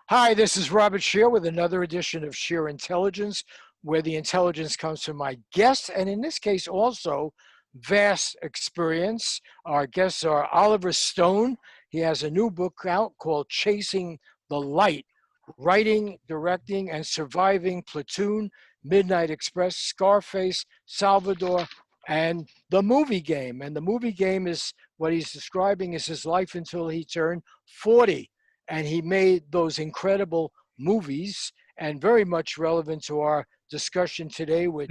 Hi, this is Robert Scheer with another edition of Scheer Intelligence, where the intelligence comes from my guests, and in this case also vast experience. Our guests are Oliver Stone. He has a new book out called Chasing the Light, Writing, Directing, and Surviving Platoon, Midnight Express, Scarface, Salvadore, and the movie game. And the movie game is what he's describing as his life until he turned 40, and he made those incredible movies and very much relevant to our discussion today with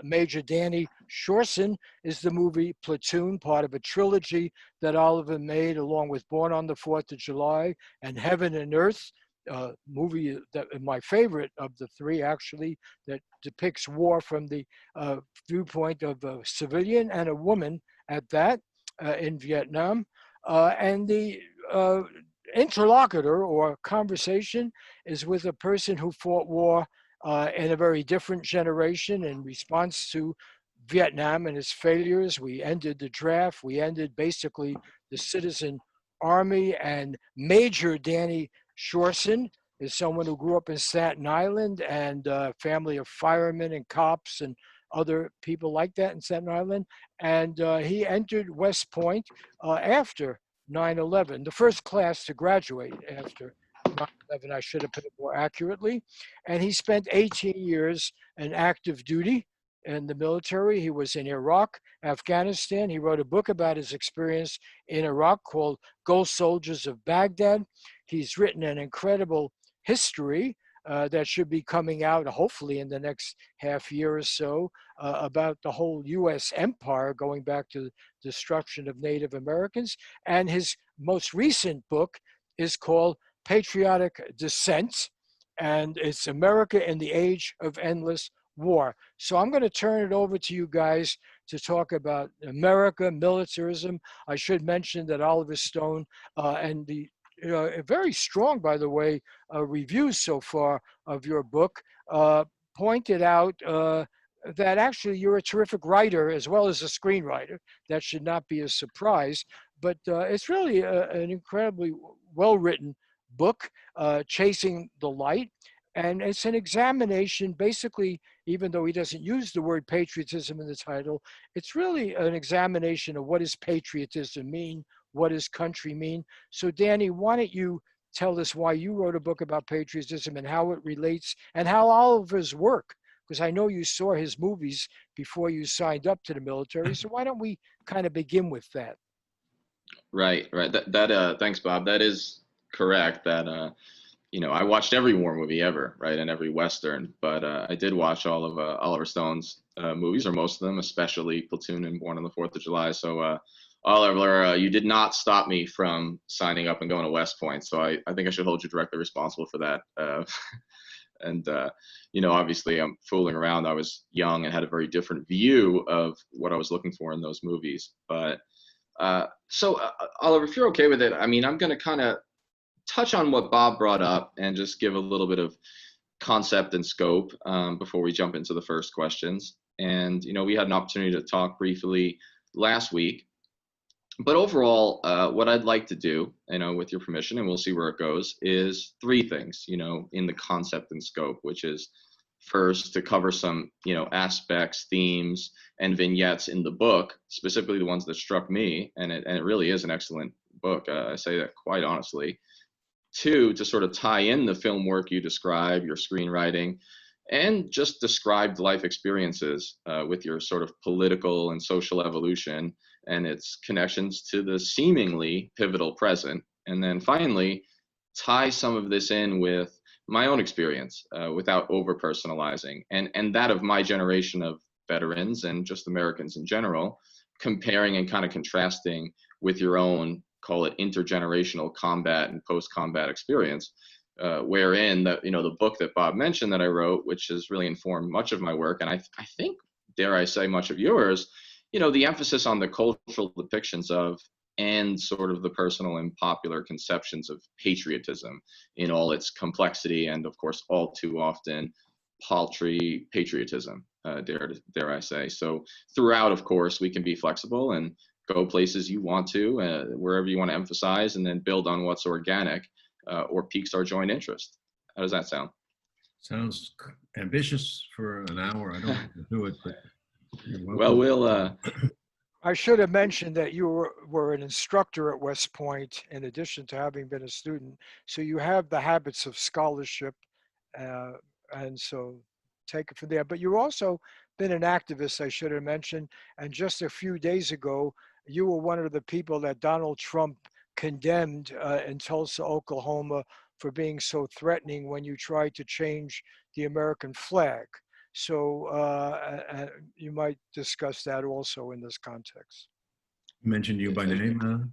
Major Danny Sjursen is the movie Platoon, part of a trilogy that Oliver made along with Born on the 4th of July and Heaven and Earth, movie that my favorite of the three actually, that depicts war from the viewpoint of a civilian and a woman at that in Vietnam. And the interlocutor or conversation is with a person who fought war in a very different generation in response to Vietnam and its failures. We ended the draft. We ended basically the citizen army. And Major Danny Sjursen is someone who grew up in Staten Island and a family of firemen and cops and other people like that in Staten Island. And he entered West Point after 9/11, the first class to graduate after 9/11, I should have put it more accurately. And he spent 18 years in active duty in the military. He was in Iraq, Afghanistan. He wrote a book about his experience in Iraq called Ghost Soldiers of Baghdad. He's written an incredible history that should be coming out hopefully in the next half year or so about the whole U.S. empire going back to the destruction of Native Americans. And his most recent book is called Patriotic Descent, and it's America in the Age of Endless War. So I'm going to turn it over to you guys to talk about America, militarism. I should mention that Oliver Stone and the very strong, by the way, reviews so far of your book pointed out that actually you're a terrific writer as well as a screenwriter. That should not be a surprise, but it's really an incredibly well-written book, Chasing the Light. And it's an examination, basically, even though he doesn't use the word patriotism in the title, it's really an examination of what does patriotism mean, what does country mean. So Danny, why don't you tell us why you wrote a book about patriotism and how it relates and how Oliver's work, because I know you saw his movies before you signed up to the military. So why don't we kind of begin with that? Right. Thanks, Bob. That is correct. That I watched every war movie ever, right, and every Western. But I did watch all of Oliver Stone's movies, or most of them, especially Platoon and Born on the 4th of July. So Oliver, you did not stop me from signing up and going to West Point. So I think I should hold you directly responsible for that. And obviously, I'm fooling around. I was young and had a very different view of what I was looking for in those movies. But Oliver, if you're okay with it, I mean, I'm going to kind of touch on what Bob brought up and just give a little bit of concept and scope before we jump into the first questions. And, we had an opportunity to talk briefly last week. But overall, what I'd like to do, with your permission, and we'll see where it goes, is three things, in the concept and scope, which is first to cover some, aspects, themes, and vignettes in the book, specifically the ones that struck me, and it really is an excellent book. I say that quite honestly. Two, to sort of tie in the film work you describe, your screenwriting, and just described life experiences with your sort of political and social evolution and its connections to the seemingly pivotal present. And then finally, tie some of this in with my own experience without over personalizing and that of my generation of veterans and just Americans in general, comparing and kind of contrasting with your own, call it intergenerational combat and post-combat experience, wherein the book that Bob mentioned that I wrote, which has really informed much of my work, and I think, dare I say, much of yours, the emphasis on the cultural depictions of and sort of the personal and popular conceptions of patriotism in all its complexity and, of course, all too often paltry patriotism, dare I say. So throughout, of course, we can be flexible and go places you want to, wherever you want to emphasize, and then build on what's organic. or piques our joint interest. How does that sound? Sounds ambitious for an hour. I don't want to do it, but you're Well, welcome. we'll I should have mentioned that you were an instructor at West Point in addition to having been a student. So you have the habits of scholarship, uh, and so take it from there. But you've also been an activist, I should have mentioned. And just a few days ago, you were one of the people that Donald Trump condemned in Tulsa, Oklahoma, for being so threatening when you tried to change the American flag. So you might discuss that also in this context. Mentioned you by name.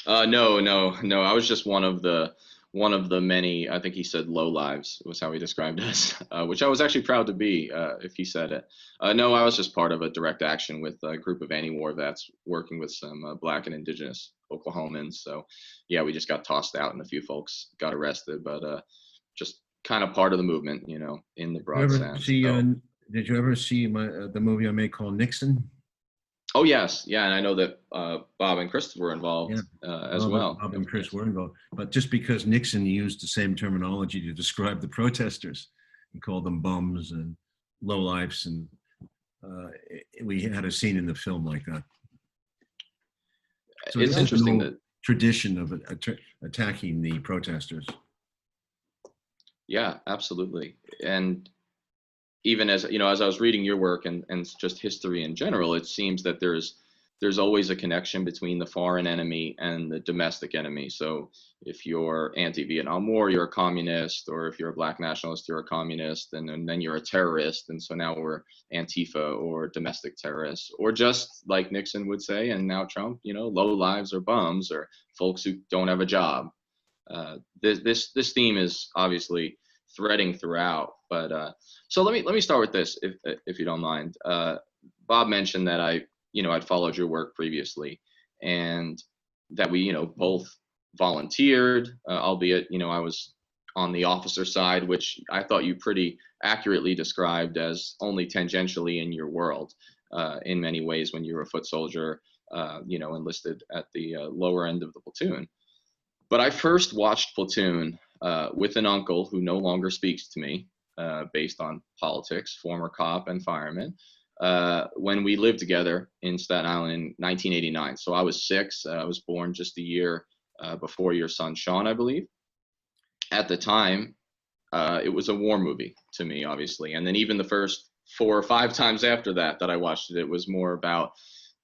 no. I was just one of the many. I think he said low lives was how he described us, which I was actually proud to be. If he said it, no, I was just part of a direct action with a group of anti-war vets working with some Black and Indigenous Oklahomans. So, yeah, we just got tossed out, and a few folks got arrested, but just kind of part of the movement, in the broad sense. So, Did you ever see the movie I made called Nixon? oh yes, yeah, and I know that Bob and Chris were involved as well. Bob and Chris were involved, but just because Nixon used the same terminology to describe the protesters, he called them bums and lowlifes, and we had a scene in the film like that. So it's interesting that tradition of attacking the protesters. Yeah, absolutely, and even as I was reading your work and just history in general, it seems that there's always a connection between the foreign enemy and the domestic enemy. So if you're anti-Vietnam War, you're a communist, or if you're a Black nationalist, you're a communist, and then you're a terrorist. And so now we're Antifa or domestic terrorists, or just like Nixon would say, and now Trump, low lives or bums or folks who don't have a job. This theme is obviously threading throughout, but so let me start with this, if you don't mind. Bob mentioned that I'd followed your work previously, and that we both volunteered, albeit I was on the officer side, which I thought you pretty accurately described as only tangentially in your world, in many ways, when you were a foot soldier, enlisted at the lower end of the platoon. But I first watched Platoon with an uncle who no longer speaks to me, based on politics, former cop and fireman, when we lived together in Staten Island in 1989. So I was 6. I was born just a year before your son, Sean, I believe. At the time, it was a war movie to me, obviously. And then even the first 4 or 5 times after that I watched it, it was more about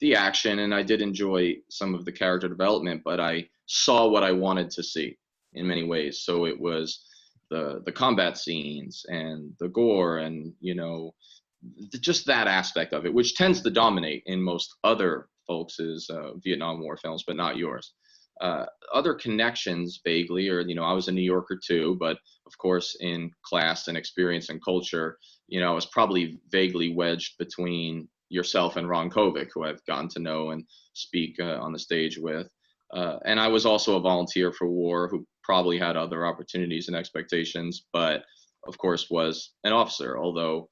the action, and I did enjoy some of the character development, but I saw what I wanted to see in many ways. So it was the combat scenes and the gore and just that aspect of it, which tends to dominate in most other folks' Vietnam War films, but not yours. Other connections vaguely, or I was a New Yorker too, but of course in class and experience and culture, I was probably vaguely wedged between yourself and Ron Kovic, who I've gotten to know and speak on the stage with. And I was also a volunteer for war who probably had other opportunities and expectations, but of course was an officer, although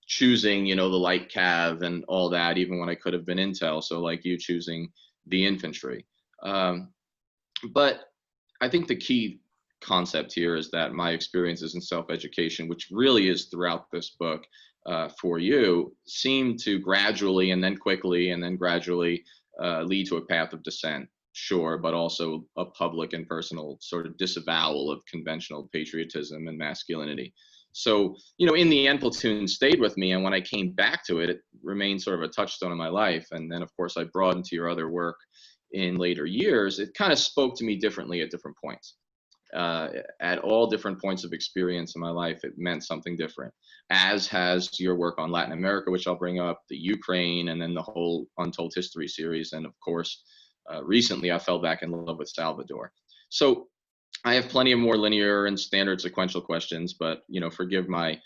choosing, the light cav and all that, even when I could have been intel. So like you choosing the infantry. But I think the key concept here is that my experiences in self-education, which really is throughout this book, for you, seem to gradually and then quickly and then gradually lead to a path of descent, sure, but also a public and personal sort of disavowal of conventional patriotism and masculinity. So, in the end, Platoon stayed with me, and when I came back to it, it remained sort of a touchstone in my life. And then, of course, I broadened to your other work in later years. It kind of spoke to me differently at different points. At all different points of experience in my life, it meant something different, as has your work on Latin America, which I'll bring up, the Ukraine, and then the whole Untold History series. And of course, recently I fell back in love with Salvadore. So I have plenty of more linear and standard sequential questions, but forgive my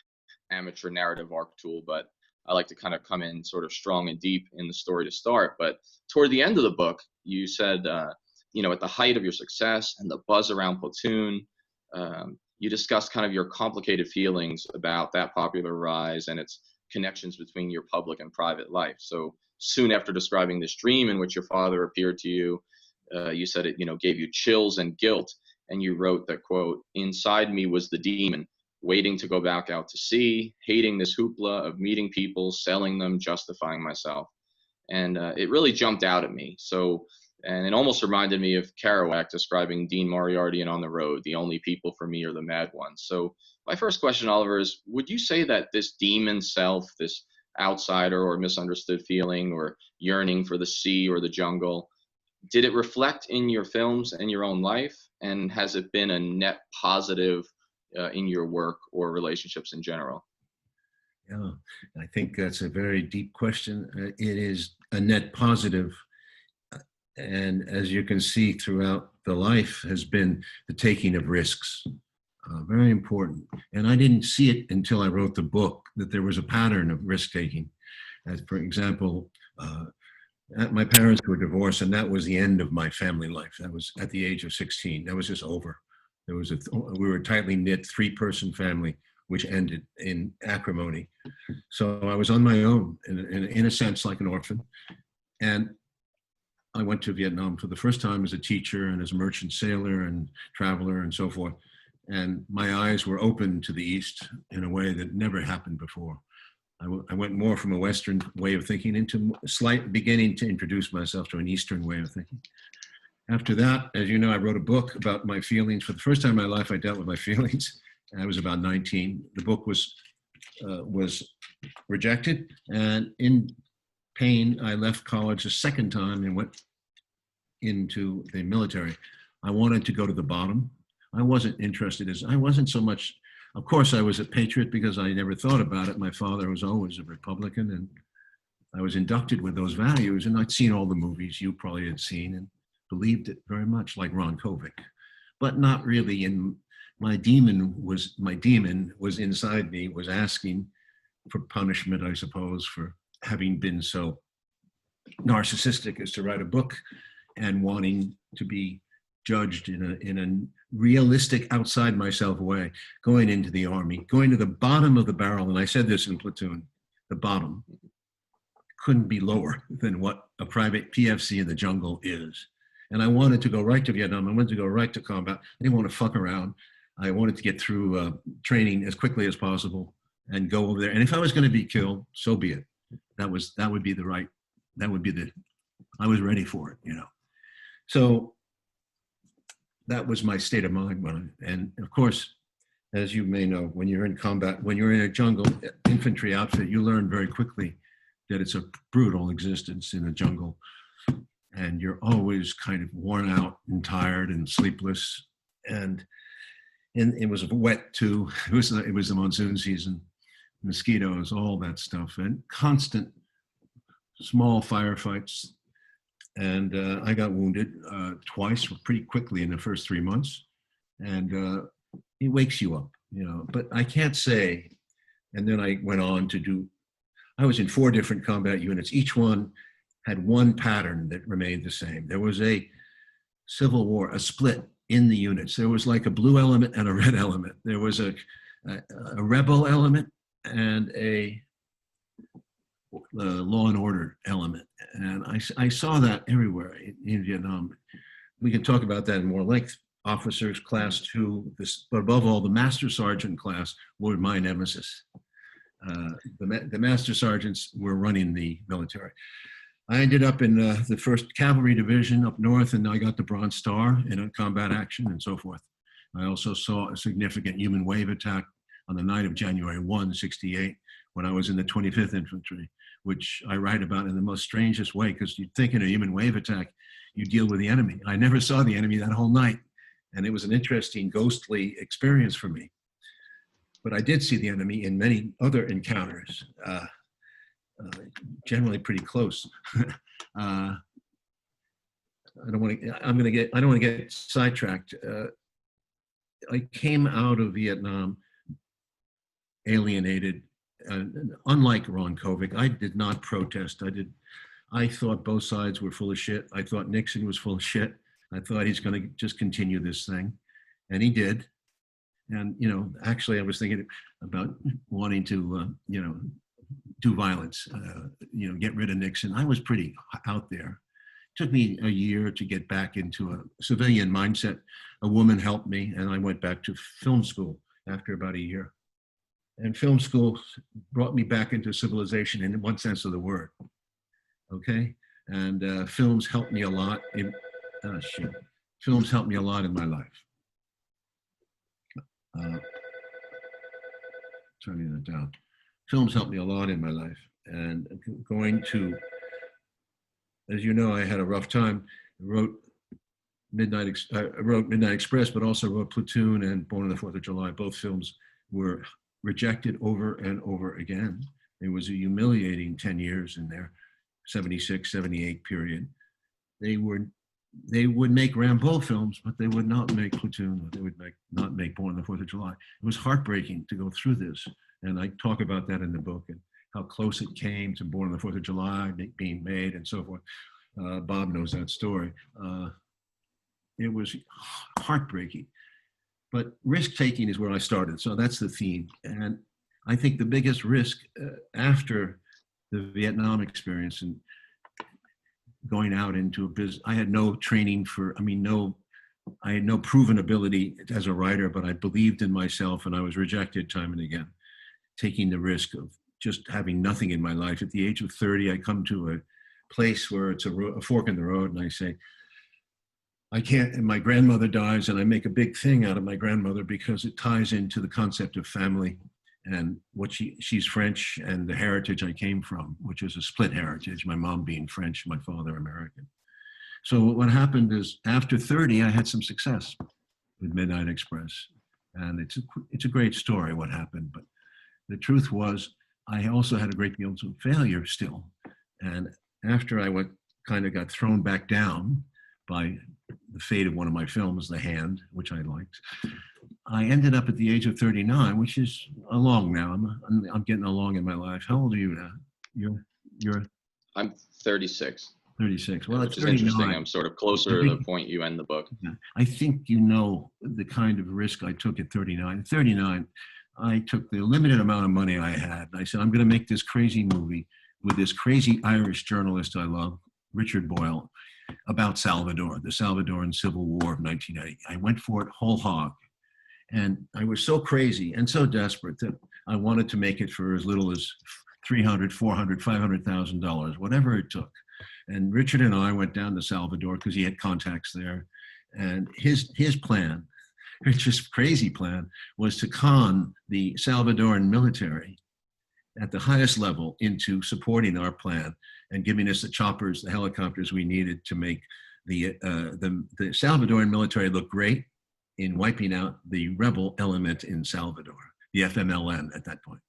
amateur narrative arc tool, but I like to kind of come in sort of strong and deep in the story to start. But toward the end of the book, you said, at the height of your success and the buzz around Platoon, you discussed kind of your complicated feelings about that popular rise and its connections between your public and private life. So soon after describing this dream in which your father appeared to you, you said it, gave you chills and guilt. and you wrote that, quote, "Inside me was the demon, waiting to go back out to sea, hating this hoopla of meeting people, selling them, justifying myself." And it really jumped out at me. So, and it almost reminded me of Kerouac describing Dean Moriarty in On the Road. The only people for me are the mad ones. So my first question, Oliver, is would you say that this demon self, this outsider or misunderstood feeling or yearning for the sea or the jungle, did it reflect in your films and your own life? And has it been a net positive in your work or relationships in general? Yeah, I think that's a very deep question. It is a net positive. And as you can see throughout the life has been the taking of risks. Very important. And I didn't see it until I wrote the book that there was a pattern of risk taking. As for example, my parents were divorced, and that was the end of my family life. That was at the age of 16. That was just over. We were a tightly knit 3-person family, which ended in acrimony. So I was on my own, in a sense, like an orphan. And I went to Vietnam for the first time as a teacher and as a merchant sailor and traveler and so forth. And my eyes were open to the East in a way that never happened before. I went more from a Western way of thinking into beginning to introduce myself to an Eastern way of thinking. After that, as you know, I wrote a book about my feelings. For the first time in my life, I dealt with my feelings. I was about 19. The book was rejected, and in pain, I left college a second time and went into the military. I wanted to go to the bottom. I wasn't interested I wasn't so much, of course I was a patriot because I never thought about it. My father was always a Republican, and I was inducted with those values, and I'd seen all the movies you probably had seen and believed it very much, like Ron Kovic, but not really my demon was inside me, was asking for punishment, I suppose, for having been so narcissistic as to write a book and wanting to be judged in a realistic, outside myself way, going into the army, going to the bottom of the barrel. And I said this in Platoon, the bottom couldn't be lower than what a private PFC in the jungle is. And I wanted to go right to Vietnam. I wanted to go right to combat. I didn't want to fuck around. I wanted to get through training as quickly as possible and go over there. And if I was going to be killed, so be it. I was ready for it, you know. So that was my state of mind. And of course, as you may know, when you're in combat, when you're in a jungle infantry outfit, you learn very quickly that it's a brutal existence in the jungle. And you're always kind of worn out and tired and sleepless. And it was wet too. It was the monsoon season, mosquitoes, all that stuff, and constant small firefights. And I got wounded twice pretty quickly in the first 3 months. And it wakes you up, you know. But I can't say, and then I went on to I was in 4 different combat units. Each one had one pattern that remained the same. There was a civil war, a split in the units. There was like a blue element and a red element. There was a rebel element and a law and order element. And I saw that everywhere in Vietnam. We can talk about that in more length. Officers class 2, but above all, the master sergeant class were my nemesis. The master sergeants were running the military. I ended up in the 1st Cavalry Division up north, and I got the Bronze Star in a combat action and so forth. I also saw a significant human wave attack on the night of January 1, '68, when I was in the 25th Infantry, which I write about in the most strangest way, because you'd think in a human wave attack, you deal with the enemy. I never saw the enemy that whole night, and it was an interesting, ghostly experience for me. But I did see the enemy in many other encounters. Generally pretty close. I don't want to get sidetracked. I came out of Vietnam alienated. Unlike Ron Kovic, I did not protest. I thought both sides were full of shit. I thought Nixon was full of shit. I thought he's going to just continue this thing, and he did. And you know, actually, I was thinking about wanting to, do violence, get rid of Nixon. I was pretty out there. took me a year to get back into a civilian mindset. A woman helped me, and I went back to film school after about a year. And film school brought me back into civilization in one sense of the word. Okay, and films helped me a lot in. Films helped me a lot in my life. Turning that down. Films helped me a lot in my life, and going to, as you know, I had a rough time. I wrote Midnight Express, but also wrote Platoon and Born on the 4th of July. Both films were rejected over and over again. It was a humiliating 10 years in their 76, 78 period. They would make Rambo films, but they would not make Platoon, or they would not make Born on the 4th of July. It was heartbreaking to go through this. And I talk about that in the book and how close it came to Born on the 4th of July being made and so forth. Bob knows that story. It was heartbreaking. But risk-taking is where I started. So that's the theme. And I think the biggest risk after the Vietnam experience and going out into a business, I had no training I had no proven ability as a writer, but I believed in myself, and I was rejected time and again, taking the risk of just having nothing in my life. At the age of 30, I come to a place where it's a fork in the road, and I say, I can't, and my grandmother dies, and I make a big thing out of my grandmother because it ties into the concept of family and what she's French, and the heritage I came from, which is a split heritage, my mom being French, my father American. So what happened is after 30, I had some success with Midnight Express. And it's a great story what happened, but the truth was I also had a great deal of failure still. And after I kind of got thrown back down by the fate of one of my films, The Hand, which I liked, I ended up at the age of 39, which is along now. I'm getting along in my life. How old are you now? I'm 36. 36. Well, which at is interesting. 39, I'm sort of closer to the point you end the book. I think you know the kind of risk I took at 39. At 39, I took the limited amount of money I had. I said, I'm going to make this crazy movie with this crazy Irish journalist I love, Richard Boyle, about Salvador, the Salvadoran Civil War of 1980. I went for it whole hog. And I was so crazy and so desperate that I wanted to make it for as little as $300,000, $400,000, $500,000, whatever it took. And Richard and I went down to Salvador because he had contacts there. And his plan, Richard's crazy plan, was to con the Salvadoran military at the highest level into supporting our plan and giving us the choppers, the helicopters we needed to make the Salvadoran military look great in wiping out the rebel element in Salvador, the FMLN at that point.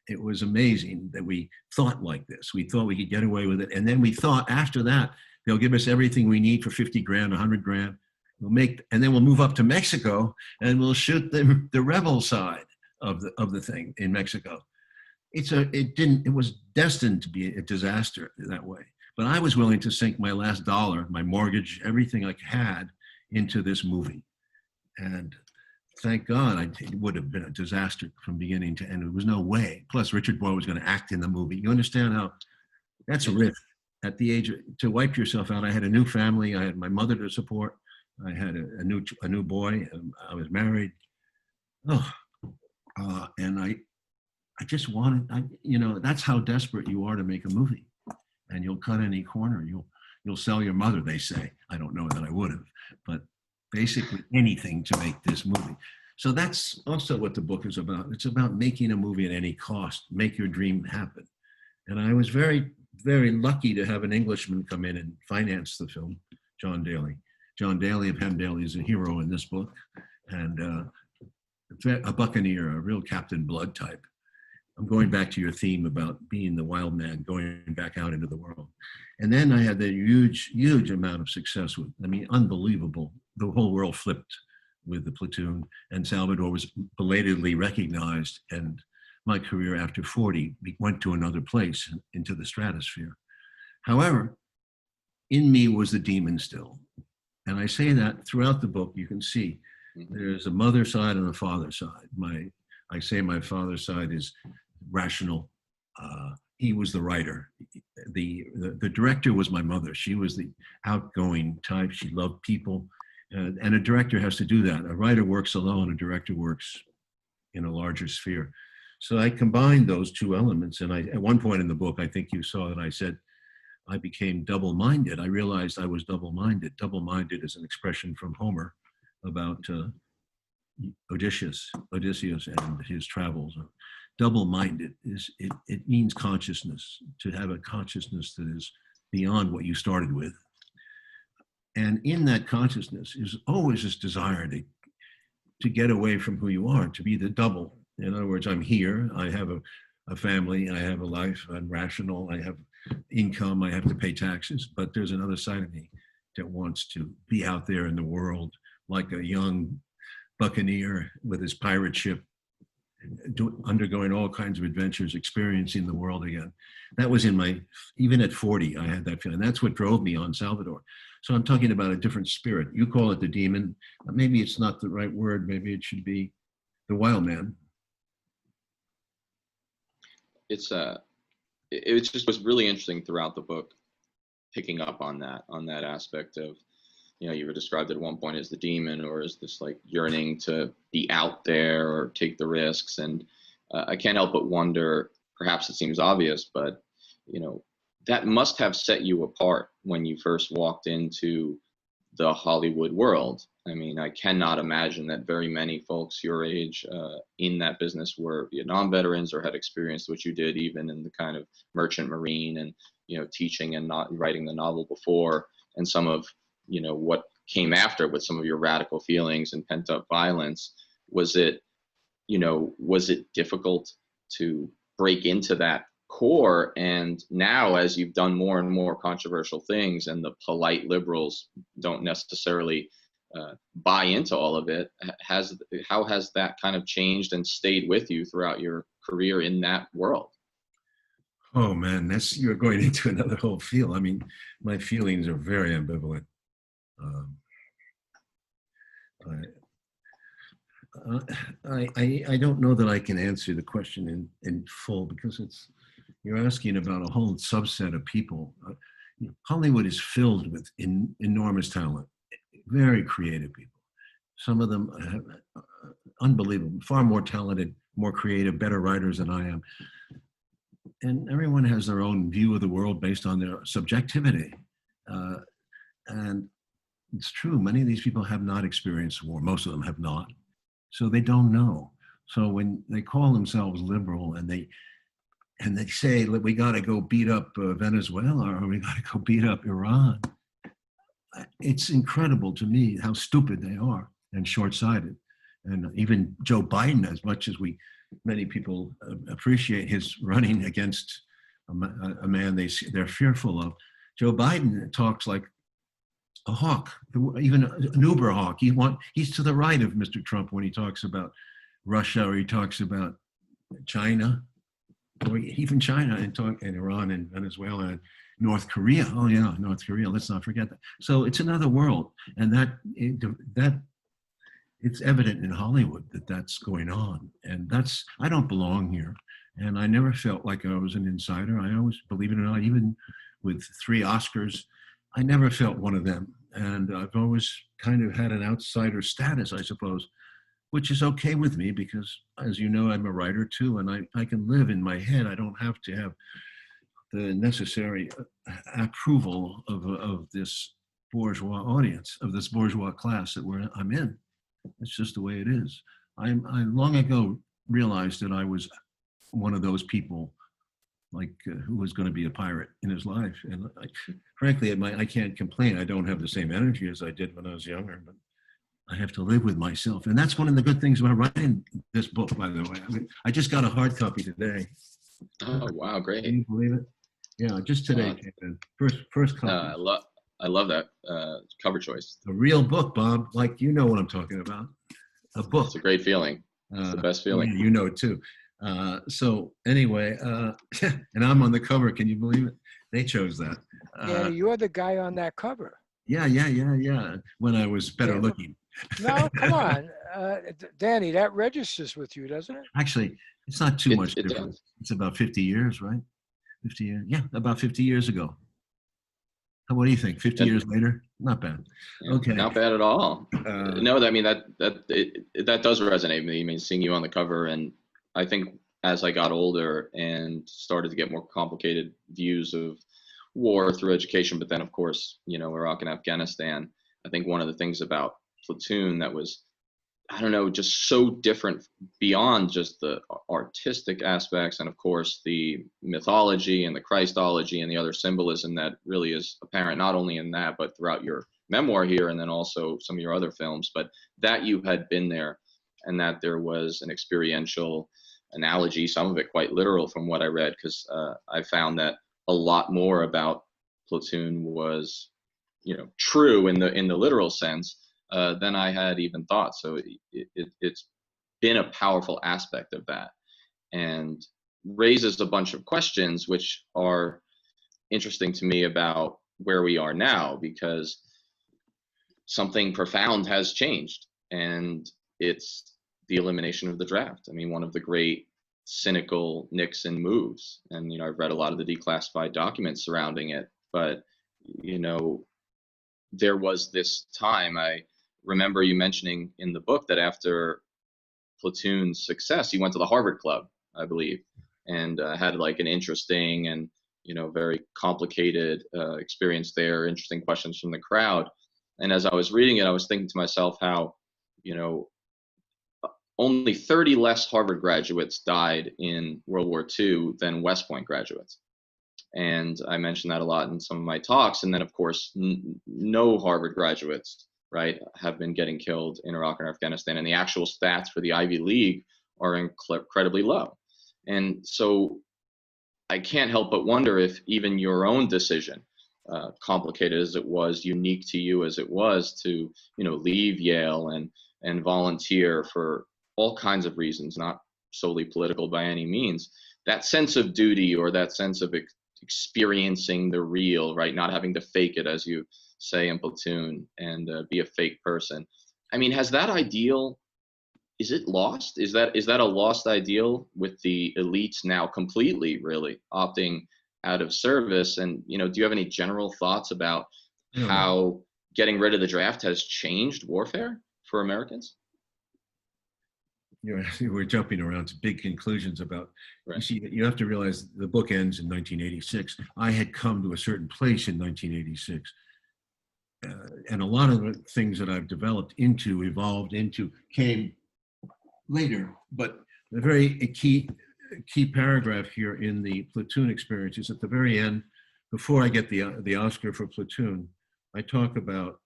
It was amazing that we thought like this. We thought we could get away with it. And then we thought after that, they'll give us everything we need for 50 grand, 100 grand. And then we'll move up to Mexico and we'll shoot the rebel side of the thing in Mexico. It was destined to be a disaster that way. But I was willing to sink my last dollar, my mortgage, everything I had into this movie. And thank God, it would have been a disaster from beginning to end. There was no way. Plus, Richard Boyle was going to act in the movie. You understand how that's a risk at the age to wipe yourself out. I had a new family. I had my mother to support. I had a new boy. I was married. And I just wanted. That's how desperate you are to make a movie, and you'll cut any corner. You'll sell your mother. They say. I don't know that I would have, but basically anything to make this movie. So that's also what the book is about. It's about making a movie at any cost, make your dream happen. And I was very, very lucky to have an Englishman come in and finance the film, John Daly. John Daly of Hem Daly is a hero in this book, and a buccaneer, a real Captain Blood type. I'm going back to your theme about being the wild man, going back out into the world. And then I had the huge, huge amount of success with, unbelievable. The whole world flipped with the Platoon, and Salvador was belatedly recognized. And my career after 40 went to another place, into the stratosphere. However, in me was the demon still. And I say that throughout the book. You can see there's a mother side and a father side. I say my father's side is rational, he was the writer. The director was my mother. She was the outgoing type. She loved people. And a director has to do that. A writer works alone, a director works in a larger sphere. So I combined those two elements. And at one point in the book, I think you saw that I said, I became double-minded. I realized I was double-minded. Double-minded is an expression from Homer about Odysseus and his travels. Double-minded it means consciousness, to have a consciousness that is beyond what you started with. And in that consciousness is always this desire to get away from who you are, to be the double. In other words, I'm here, I have a family, I have a life, I'm rational, I have income, I have to pay taxes, but there's another side of me that wants to be out there in the world like a young buccaneer with his pirate ship, undergoing all kinds of adventures, experiencing the world again. That was even at 40, I had that feeling. That's what drove me on Salvadore. So I'm talking about a different spirit. You call it the demon. Maybe it's not the right word. Maybe it should be the wild man. It just was really interesting throughout the book, picking up on that aspect of, you were described at one point as the demon, or as this like yearning to be out there or take the risks. And I can't help but wonder, perhaps it seems obvious, but that must have set you apart when you first walked into the Hollywood world. I mean, I cannot imagine that very many folks your age in that business were Vietnam veterans or had experienced what you did, even in the kind of merchant marine and, teaching and not writing the novel before, and some of, what came after with some of your radical feelings and pent up violence. Was it difficult to break into that core? And now, as you've done more and more controversial things and the polite liberals don't necessarily buy into all of it, how has that kind of changed and stayed with you throughout your career in that world? Oh man, you're going into another whole field. I mean, my feelings are very ambivalent. I don't know that I can answer the question in full, because you're asking about a whole subset of people. Hollywood is filled with enormous talent, very creative people. Some of them have unbelievable, far more talented, more creative, better writers than I am. And everyone has their own view of the world based on their subjectivity. And it's true, many of these people have not experienced war. Most of them have not. So they don't know. So when they call themselves liberal and they say, look, we got to go beat up Venezuela, or we got to go beat up Iran, it's incredible to me how stupid they are and short-sighted. And even Joe Biden, as much as many people appreciate his running against a man they're fearful of, Joe Biden talks like a hawk, even an Uber hawk. He's to the right of Mr. Trump when he talks about Russia, or he talks about China, or even China, and Iran and Venezuela and North Korea. Oh yeah, North Korea. Let's not forget that. So it's another world, and that it's evident in Hollywood that's going on, and I don't belong here, and I never felt like I was an insider. I always, believe it or not, even with 3 Oscars, I never felt one of them. And I've always kind of had an outsider status, I suppose, which is okay with me because, as you know, I'm a writer too, and I can live in my head. I don't have to have the necessary approval of this bourgeois audience, of this bourgeois class that I'm in. It's just the way it is. I long ago realized that I was one of those people, like who was going to be a pirate in his life. And frankly, I can't complain. I don't have the same energy as I did when I was younger, but I have to live with myself. And that's one of the good things about writing this book, by the way. I mean, I just got a hard copy today. Oh, wow, great. Can you believe it? Yeah, just today. First copy. I love that cover choice. A real book, Bob, like you know what I'm talking about. A book. It's a great feeling. It's the best feeling. Yeah, you know it too. So anyway, and I'm on the cover. Can you believe it? They chose that. Yeah, you're the guy on that cover. Yeah. When I was better looking. No, come on, Danny. That registers with you, doesn't it? Actually, it's not too much difference. It's about 50 years, right? 50 years. Yeah, about 50 years ago. What do you think? 50 years later? Not bad. Yeah, Okay. not bad at all. No, I mean that does resonate with me. I mean, seeing you on the cover, and I think as I got older and started to get more complicated views of war through education, but then of course, Iraq and Afghanistan, I think one of the things about Platoon that was, I don't know, just so different beyond just the artistic aspects and of course the mythology and the Christology and the other symbolism that really is apparent not only in that but throughout your memoir here and then also some of your other films, but that you had been there and that there was an experiential analogy, some of it quite literal from what I read, because I found that a lot more about Platoon was true in the literal sense than I had even thought. So it's been a powerful aspect of that and raises a bunch of questions which are interesting to me about where we are now, because something profound has changed, and it's the elimination of the draft. I mean, one of the great cynical Nixon moves, and I've read a lot of the declassified documents surrounding it, but there was this time, I remember you mentioning in the book that after Platoon's success, you went to the Harvard Club, I believe, and had like an interesting and very complicated experience there, interesting questions from the crowd. And as I was reading it, I was thinking to myself how, only 30 less Harvard graduates died in World War II than West Point graduates. And I mentioned that a lot in some of my talks. And then, of course, no Harvard graduates, right, have been getting killed in Iraq and Afghanistan. And the actual stats for the Ivy League are incredibly low. And so I can't help but wonder if even your own decision, complicated as it was, unique to you as it was, to leave Yale and volunteer for all kinds of reasons, not solely political by any means, that sense of duty or that sense of experiencing the real, right, not having to fake it, as you say in Platoon, and be a fake person. I mean, has that ideal, is it lost? Is that a lost ideal with the elites now completely really opting out of service? And do you have any general thoughts about how getting rid of the draft has changed warfare for Americans? We're jumping around to big conclusions about, right. You see, you have to realize the book ends in 1986. I had come to a certain place in 1986. And a lot of the things that I've developed into, evolved into, came later. But the very key paragraph here in the Platoon experience is at the very end, before I get the Oscar for Platoon, I talk about,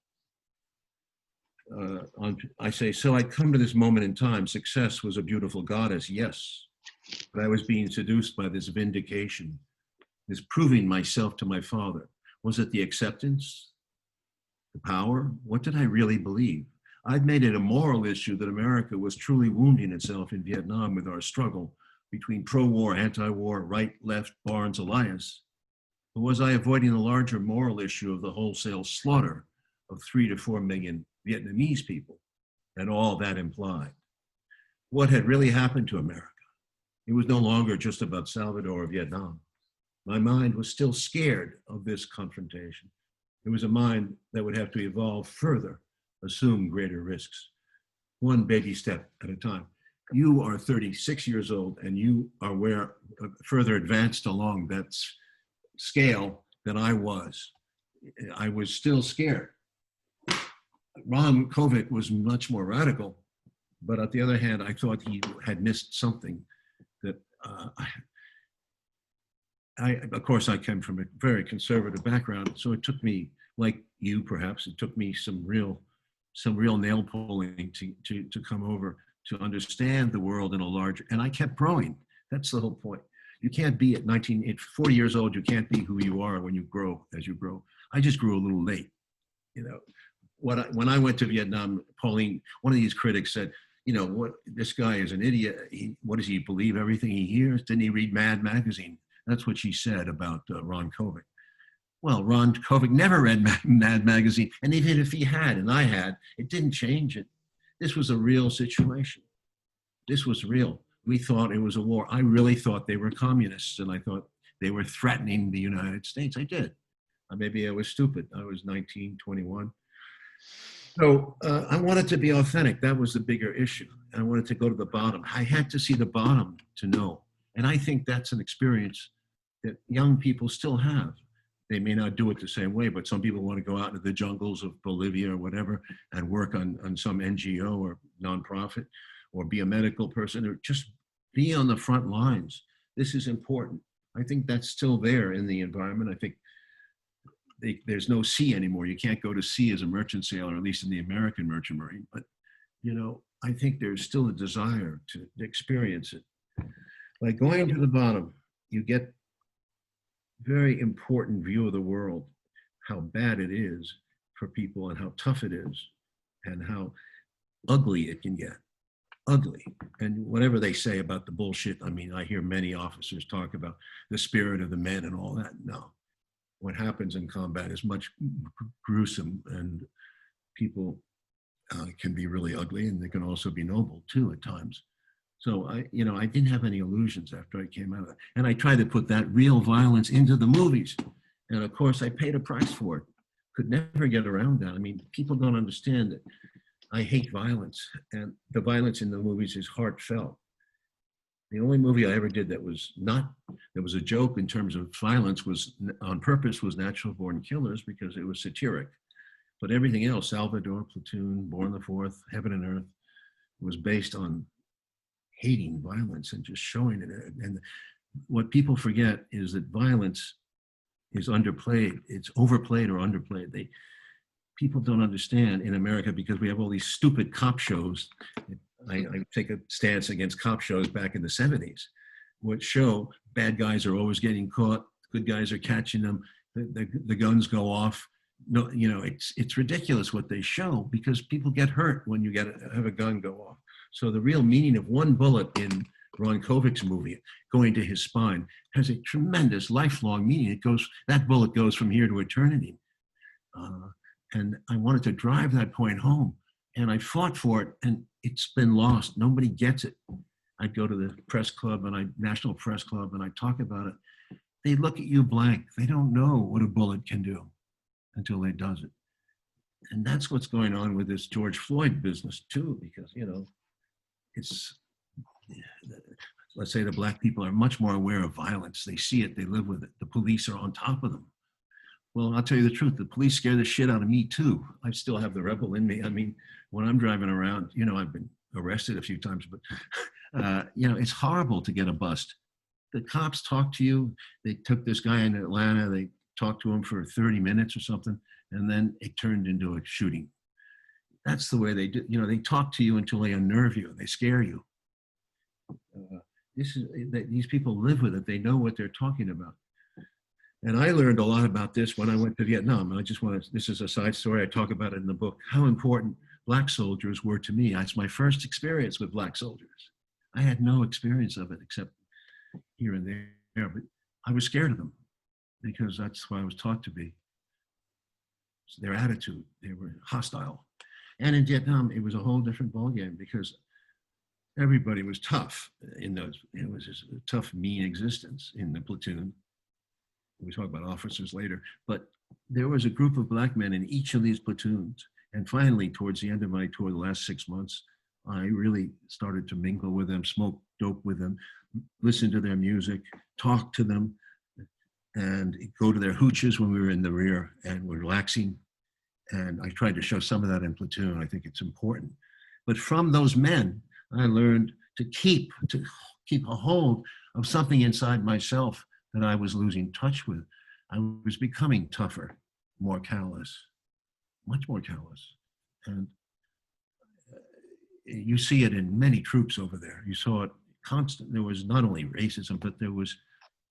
I say, so I'd come to this moment in time. Success was a beautiful goddess, yes. But I was being seduced by this vindication, this proving myself to my father. Was it the acceptance? The power? What did I really believe? I'd made it a moral issue that America was truly wounding itself in Vietnam with our struggle between pro-war, anti-war, right, left, Barnes, Elias. But was I avoiding the larger moral issue of the wholesale slaughter of 3 to 4 million Vietnamese people and all that implied? What had really happened to America? It was no longer just about Salvadore or Vietnam. My mind was still scared of this confrontation. It was a mind that would have to evolve further, assume greater risks, one baby step at a time. You are 36 years old and you are further advanced along that scale than I was. I was still scared. Ron Kovic was much more radical, but on the other hand, I thought he had missed something that of course, I came from a very conservative background, so it took me, like you perhaps, it took me some real nail pulling to come over to understand the world in a larger, and I kept growing. That's the whole point. You can't be at 40 years old, you can't be who you are when you grow, as you grow. I just grew a little late, When I went to Vietnam, Pauline, one of these critics said, what, this guy is an idiot. What does he believe everything he hears? Didn't he read Mad Magazine? That's what she said about Ron Kovic. Well, Ron Kovic never read Mad Magazine. And even if he had, and I had, it didn't change it. This was a real situation. This was real. We thought it was a war. I really thought they were communists. And I thought they were threatening the United States. I did. Maybe I was stupid. I was 19, 21. So I wanted to be authentic. That was the bigger issue. I wanted to go to the bottom. I had to see the bottom to know. And I think that's an experience that young people still have. They may not do it the same way, but some people want to go out into the jungles of Bolivia or whatever and work on some NGO or nonprofit, or be a medical person, or just be on the front lines. This is important. I think that's still there in the environment. I think there's no sea anymore. You can't go to sea as a merchant sailor, at least in the American merchant marine. But, you know, I think there's still a desire to experience it. By going to the bottom, you get very important view of the world, how bad it is for people and how tough it is and how ugly it can get. Ugly. And whatever they say about the bullshit, I mean, I hear many officers talk about the spirit of the men and all that. No. What happens in combat is much gruesome, and people can be really ugly, and they can also be noble too at times. So I didn't have any illusions after I came out of that. And I tried to put that real violence into the movies. And of course I paid a price for it. Could never get around that. I mean, people don't understand that I hate violence, and the violence in the movies is heartfelt. The only movie I ever did that was a joke in terms of violence was on purpose was Natural Born Killers, because it was satiric. But everything else, Salvadore, Platoon, Born the 4th, Heaven and Earth, was based on hating violence and just showing it. And what people forget is that violence is underplayed. It's overplayed or underplayed. People don't understand in America, because we have all these stupid cop shows. I take a stance against cop shows back in the 70s, which show bad guys are always getting caught, good guys are catching them, the guns go off. No, it's ridiculous what they show, because people get hurt when you have a gun go off. So the real meaning of one bullet in Ron Kovic's movie going to his spine has a tremendous lifelong meaning. That bullet goes from here to eternity. And I wanted to drive that point home, and I fought for it, and it's been lost. Nobody gets it. I'd go to the press club, National Press Club, and I talk about it. They look at you blank. They don't know what a bullet can do until they does it. And that's what's going on with this George Floyd business too, because, let's say the Black people are much more aware of violence. They see it, they live with it. The police are on top of them. Well, I'll tell you the truth, the police scare the shit out of me too. I still have the rebel in me. I mean, when I'm driving around, I've been arrested a few times, but, it's horrible to get a bust. The cops talk to you. They took this guy in Atlanta, they talked to him for 30 minutes or something, and then it turned into a shooting. That's the way they do. They talk to you until they unnerve you, they scare you. These people live with it. They know what they're talking about. And I learned a lot about this when I went to Vietnam. This is a side story. I talk about it in the book, how important Black soldiers were to me. It's my first experience with Black soldiers. I had no experience of it except here and there, but I was scared of them because that's who I was taught to be. So their attitude, they were hostile. And in Vietnam, it was a whole different ballgame because everybody was tough it was just a tough, mean existence in the platoon. We talk about officers later, but there was a group of Black men in each of these platoons. And finally, towards the end of my tour, the last 6 months, I really started to mingle with them, smoke dope with them, listen to their music, talk to them, and go to their hooches when we were in the rear and we're relaxing. And I tried to show some of that in platoon. I think it's important. But from those men, I learned to keep a hold of something inside myself that I was losing touch with. I was becoming tougher, more callous, much more callous. And you see it in many troops over there. You saw it constant. There was not only racism, but there was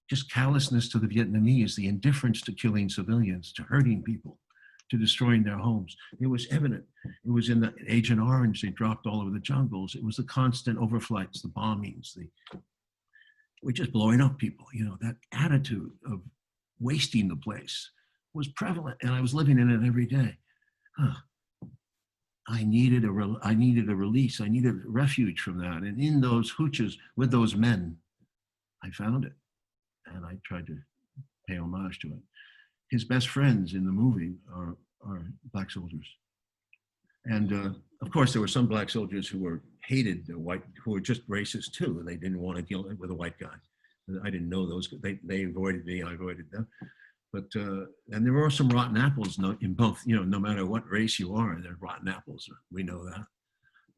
just callousness to the Vietnamese, the indifference to killing civilians, to hurting people, to destroying their homes. It was evident. It was in the Agent Orange. They dropped all over the jungles. It was the constant overflights, the bombings, we're just blowing up people. That attitude of wasting the place was prevalent, and I was living in it every day. I needed a release. I needed a refuge from that. And in those hooches with those men, I found it. and I tried to pay homage to it. His best friends in the movie are black soldiers. And of course, there were some black soldiers who were hated the white, who were just racist too, and they didn't want to deal with a white guy. I didn't know those. They avoided me. I avoided them. But and there were some rotten apples in both. You know, no matter what race you are, there are rotten apples. We know that.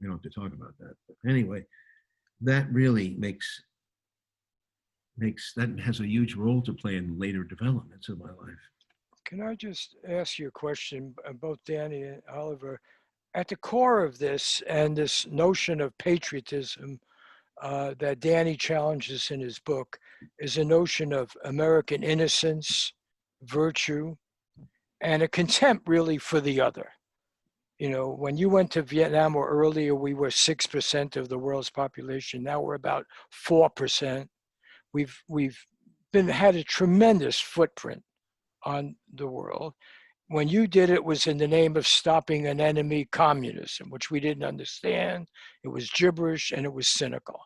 We don't have to talk about that. But anyway, that really makes that has a huge role to play in later developments of my life. Can I just ask you a question, both Danny and Oliver? At the core of this and this notion of patriotism that Danny challenges in his book is a notion of American innocence, virtue, and a contempt really for the other. You know, when you went to Vietnam or earlier, we were 6% of the world's population. Now we're about 4%. We've had a tremendous footprint on the world. When you did it was in the name of stopping an enemy, communism, which we didn't understand. It was gibberish and it was cynical.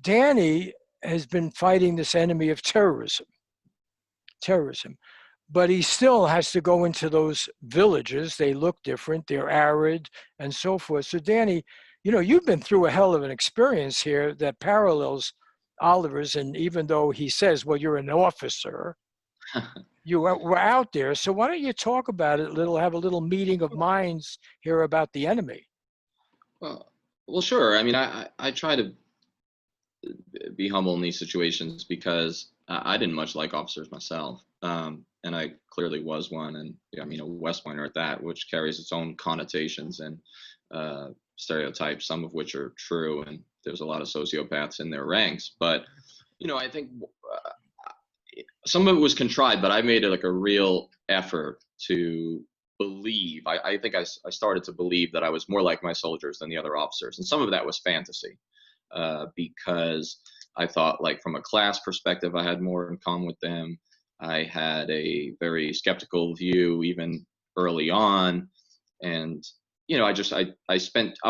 Danny has been fighting this enemy of terrorism, but he still has to go into those villages. They look different, they're arid and so forth. So Danny, you know, you've been through a hell of an experience here that parallels Oliver's, and even though he says, well, you're an officer, you were out there. So why don't you talk about it a little, have a little meeting of minds here about the enemy? Well, sure. I mean, I try to be humble in these situations because I didn't much like officers myself. And I clearly was one. And I mean, a West Pointer at that, which carries its own connotations and stereotypes, some of which are true. And there's a lot of sociopaths in their ranks. But, you know, I think some of it was contrived, but I made it like a real effort to believe. I think I started to believe that I was more like my soldiers than the other officers. And some of that was fantasy because I thought, like, from a class perspective, I had more in common with them. I had a very skeptical view even early on. And, you know, I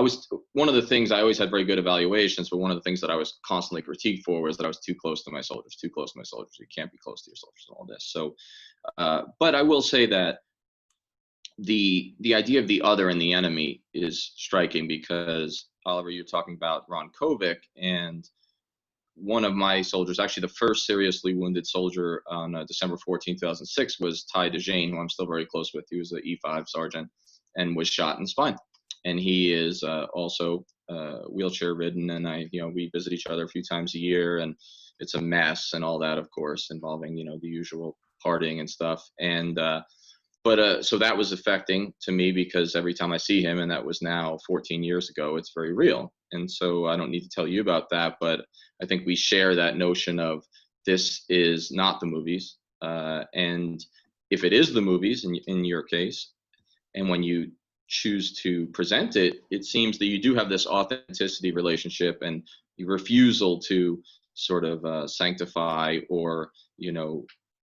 was one of the things, I always had very good evaluations, but one of the things that I was constantly critiqued for was that I was too close to my soldiers. You can't be close to your soldiers and all this. So, but I will say that the idea of the other and the enemy is striking because, Oliver, you're talking about Ron Kovic, and one of my soldiers, actually the first seriously wounded soldier on December 14, 2006, was Ty DeJane, who I'm still very close with. He was an E5 sergeant and was shot in the spine. And he is also wheelchair ridden, and we visit each other a few times a year, and it's a mess and all that, of course, involving, the usual partying and stuff. And so that was affecting to me because every time I see him, and that was now 14 years ago, it's very real. And so I don't need to tell you about that, but I think we share that notion of this is not the movies. And if it is the movies, in your case, and when you choose to present it, it seems that you do have this authenticity relationship and your refusal to sort of sanctify or,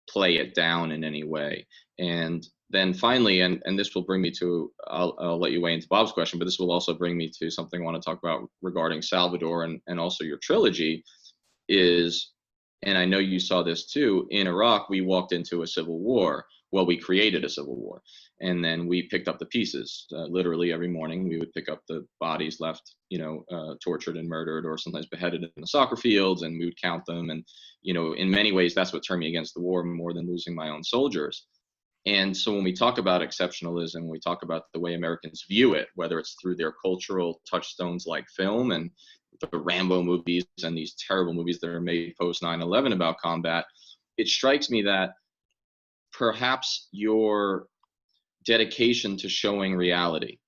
play it down in any way. And then finally, and this will bring me to, I'll let you weigh into Bob's question, but this will also bring me to something I want to talk about regarding Salvadore and also your trilogy is, and I know you saw this too, in Iraq, we walked into a civil war. Well, we created a civil war, and then we picked up the pieces. Literally every morning we would pick up the bodies left, tortured and murdered or sometimes beheaded in the soccer fields, and we would count them. And, in many ways, that's what turned me against the war more than losing my own soldiers. And so when we talk about exceptionalism, we talk about the way Americans view it, whether it's through their cultural touchstones like film and the Rambo movies and these terrible movies that are made post 9/11 about combat, it strikes me that perhaps your dedication to showing reality,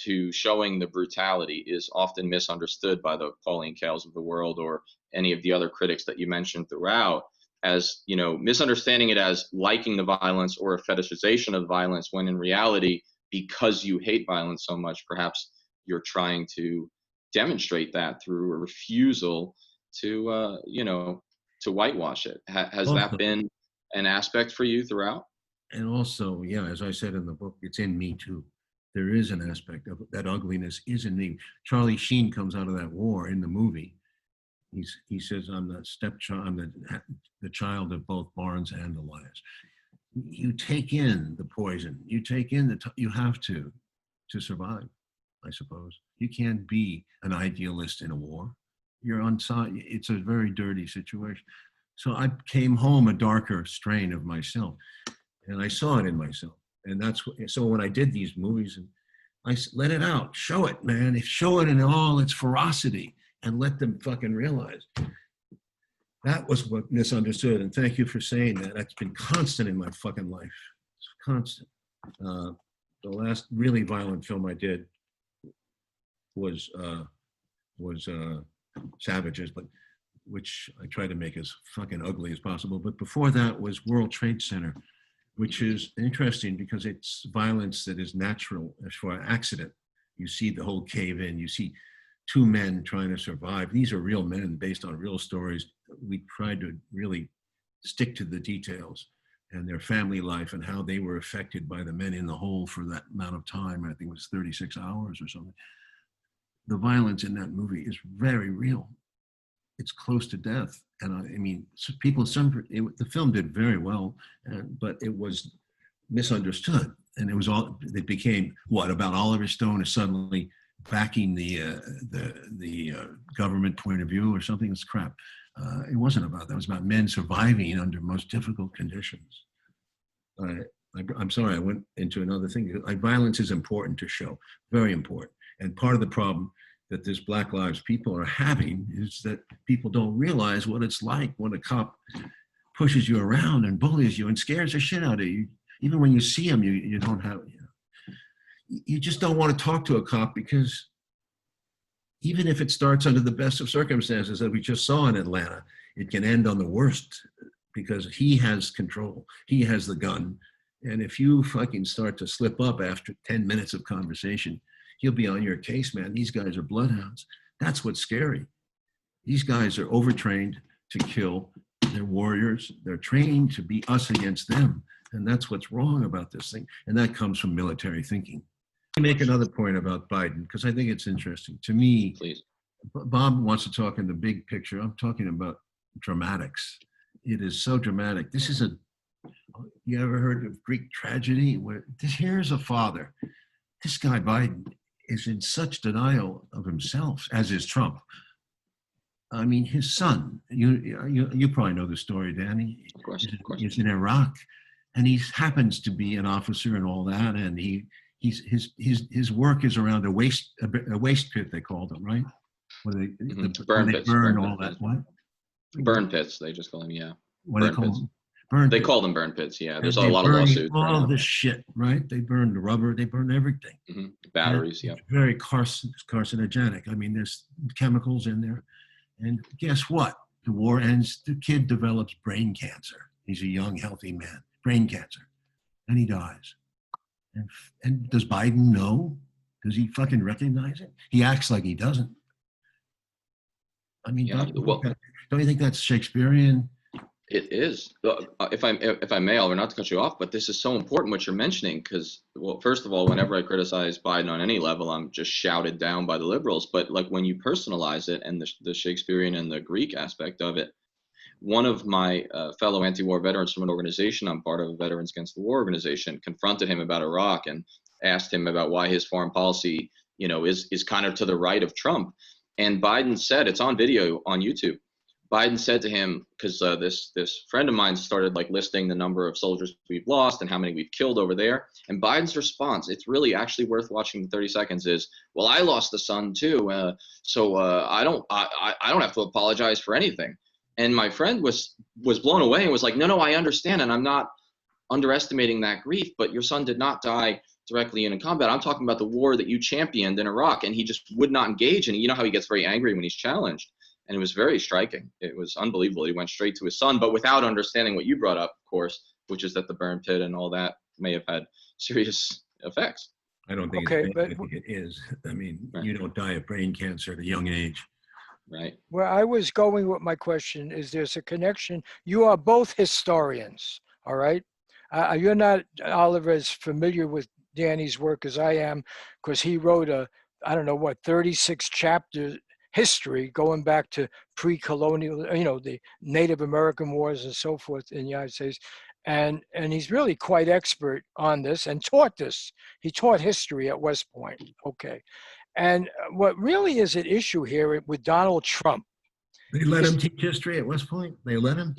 to showing the brutality, is often misunderstood by the Pauline Kaels of the world or any of the other critics that you mentioned throughout as, misunderstanding it as liking the violence or a fetishization of violence, when in reality, because you hate violence so much, perhaps you're trying to demonstrate that through a refusal to, to whitewash it. Has that been an aspect for you throughout? And also, yeah, as I said in the book, it's in me too. There is an aspect of that ugliness is in me. Charlie Sheen comes out of that war in the movie. He says, I'm the stepchild, I'm the child of both Barnes and Elias. You take in the poison. You take in you have to survive, I suppose. You can't be an idealist in a war. You're on side. It's a very dirty situation. So I came home a darker strain of myself, and I saw it in myself. And so when I did these movies, and I let it out, show it, man. Show it in all its ferocity, and let them fucking realize. That was what misunderstood. And thank you for saying that. That's been constant in my fucking life. It's constant. The last really violent film I did was Savages, but which I tried to make as fucking ugly as possible. But before that was World Trade Center, which is interesting because it's violence that is natural for an accident. You see the whole cave in, you see two men trying to survive. These are real men based on real stories. We tried to really stick to the details and their family life and how they were affected by the men in the hole for that amount of time. I think it was 36 hours or something. The violence in that movie is very real. It's close to death. And I mean, the film did very well, but it was misunderstood. And it became what about Oliver Stone is suddenly backing the government point of view or something. It's crap. It wasn't about that. It was about men surviving under most difficult conditions. I'm sorry, I went into another thing. Violence is important to show, very important. And part of the problem that this Black Lives people are having is that people don't realize what it's like when a cop pushes you around and bullies you and scares the shit out of you. Even when you see him, you don't have, you just don't want to talk to a cop because even if it starts under the best of circumstances that we just saw in Atlanta, it can end on the worst because he has control. He has the gun. And if you fucking start to slip up after 10 minutes of conversation, he'll be on your case, man. These guys are bloodhounds. That's what's scary. These guys are overtrained to kill. They're warriors. They're training to be us against them. And that's what's wrong about this thing. And that comes from military thinking. Let me make another point about Biden, because I think it's interesting. To me, Please. Bob wants to talk in the big picture. I'm talking about dramatics. It is so dramatic. This is you ever heard of Greek tragedy? Here's a father. This guy Biden is in such denial of himself, as is Trump. I mean, his son, you probably know the story, Danny. Of course. He's in Iraq, and he happens to be an officer and all that, and his work is around a waste pit, they called them, right? Where Burn they pits. burn all that. What? Burn pits, they just call them, yeah. What do they Burn call pits. them? Burn They pits. call them burn pits, yeah. There's a And lot of they burn lawsuits. all right now. this shit, right? They burn the rubber, they burn everything. Batteries, And yeah. it's very carcinogenic. I mean, there's chemicals in there. And guess what? The war ends, the kid develops brain cancer. He's a young, healthy man, brain cancer, and he dies. And does Biden know? Does he fucking recognize it? He acts like he doesn't. I mean, Yeah, don't you think that's Shakespearean? It is. If I may, Oliver, not to cut you off, but this is so important what you're mentioning because, well, first of all, whenever I criticize Biden on any level, I'm just shouted down by the liberals. But like when you personalize it and the Shakespearean and the Greek aspect of it, one of my fellow anti-war veterans from an organization I'm part of, Veterans Against the War organization, confronted him about Iraq and asked him about why his foreign policy, is kind of to the right of Trump. And Biden said, it's on video on YouTube. Biden said to him, because this friend of mine started like listing the number of soldiers we've lost and how many we've killed over there. And Biden's response, it's really actually worth watching the 30 seconds, is, well, I lost a son too, so I don't have to apologize for anything. And my friend was blown away and was like, no, I understand, and I'm not underestimating that grief, but your son did not die directly in combat. I'm talking about the war that you championed in Iraq, and he just would not engage. And you know how he gets very angry when he's challenged. And it was very striking. It was unbelievable. He went straight to his son, but without understanding what you brought up, of course, which is that the burn pit and all that may have had serious effects. I don't think it's bad. I think it is. I mean, right. You don't die of brain cancer at a young age. Right. Where I was going with my question is there's a connection. You are both historians, all right? You're not, Oliver, as familiar with Danny's work as I am, because he wrote 36 chapters history going back to pre-colonial, the Native American wars and so forth in the United States. And he's really quite expert on this and taught this. He taught history at West Point. Okay. And what really is at issue here with Donald Trump. They let him teach history at West Point? They let him?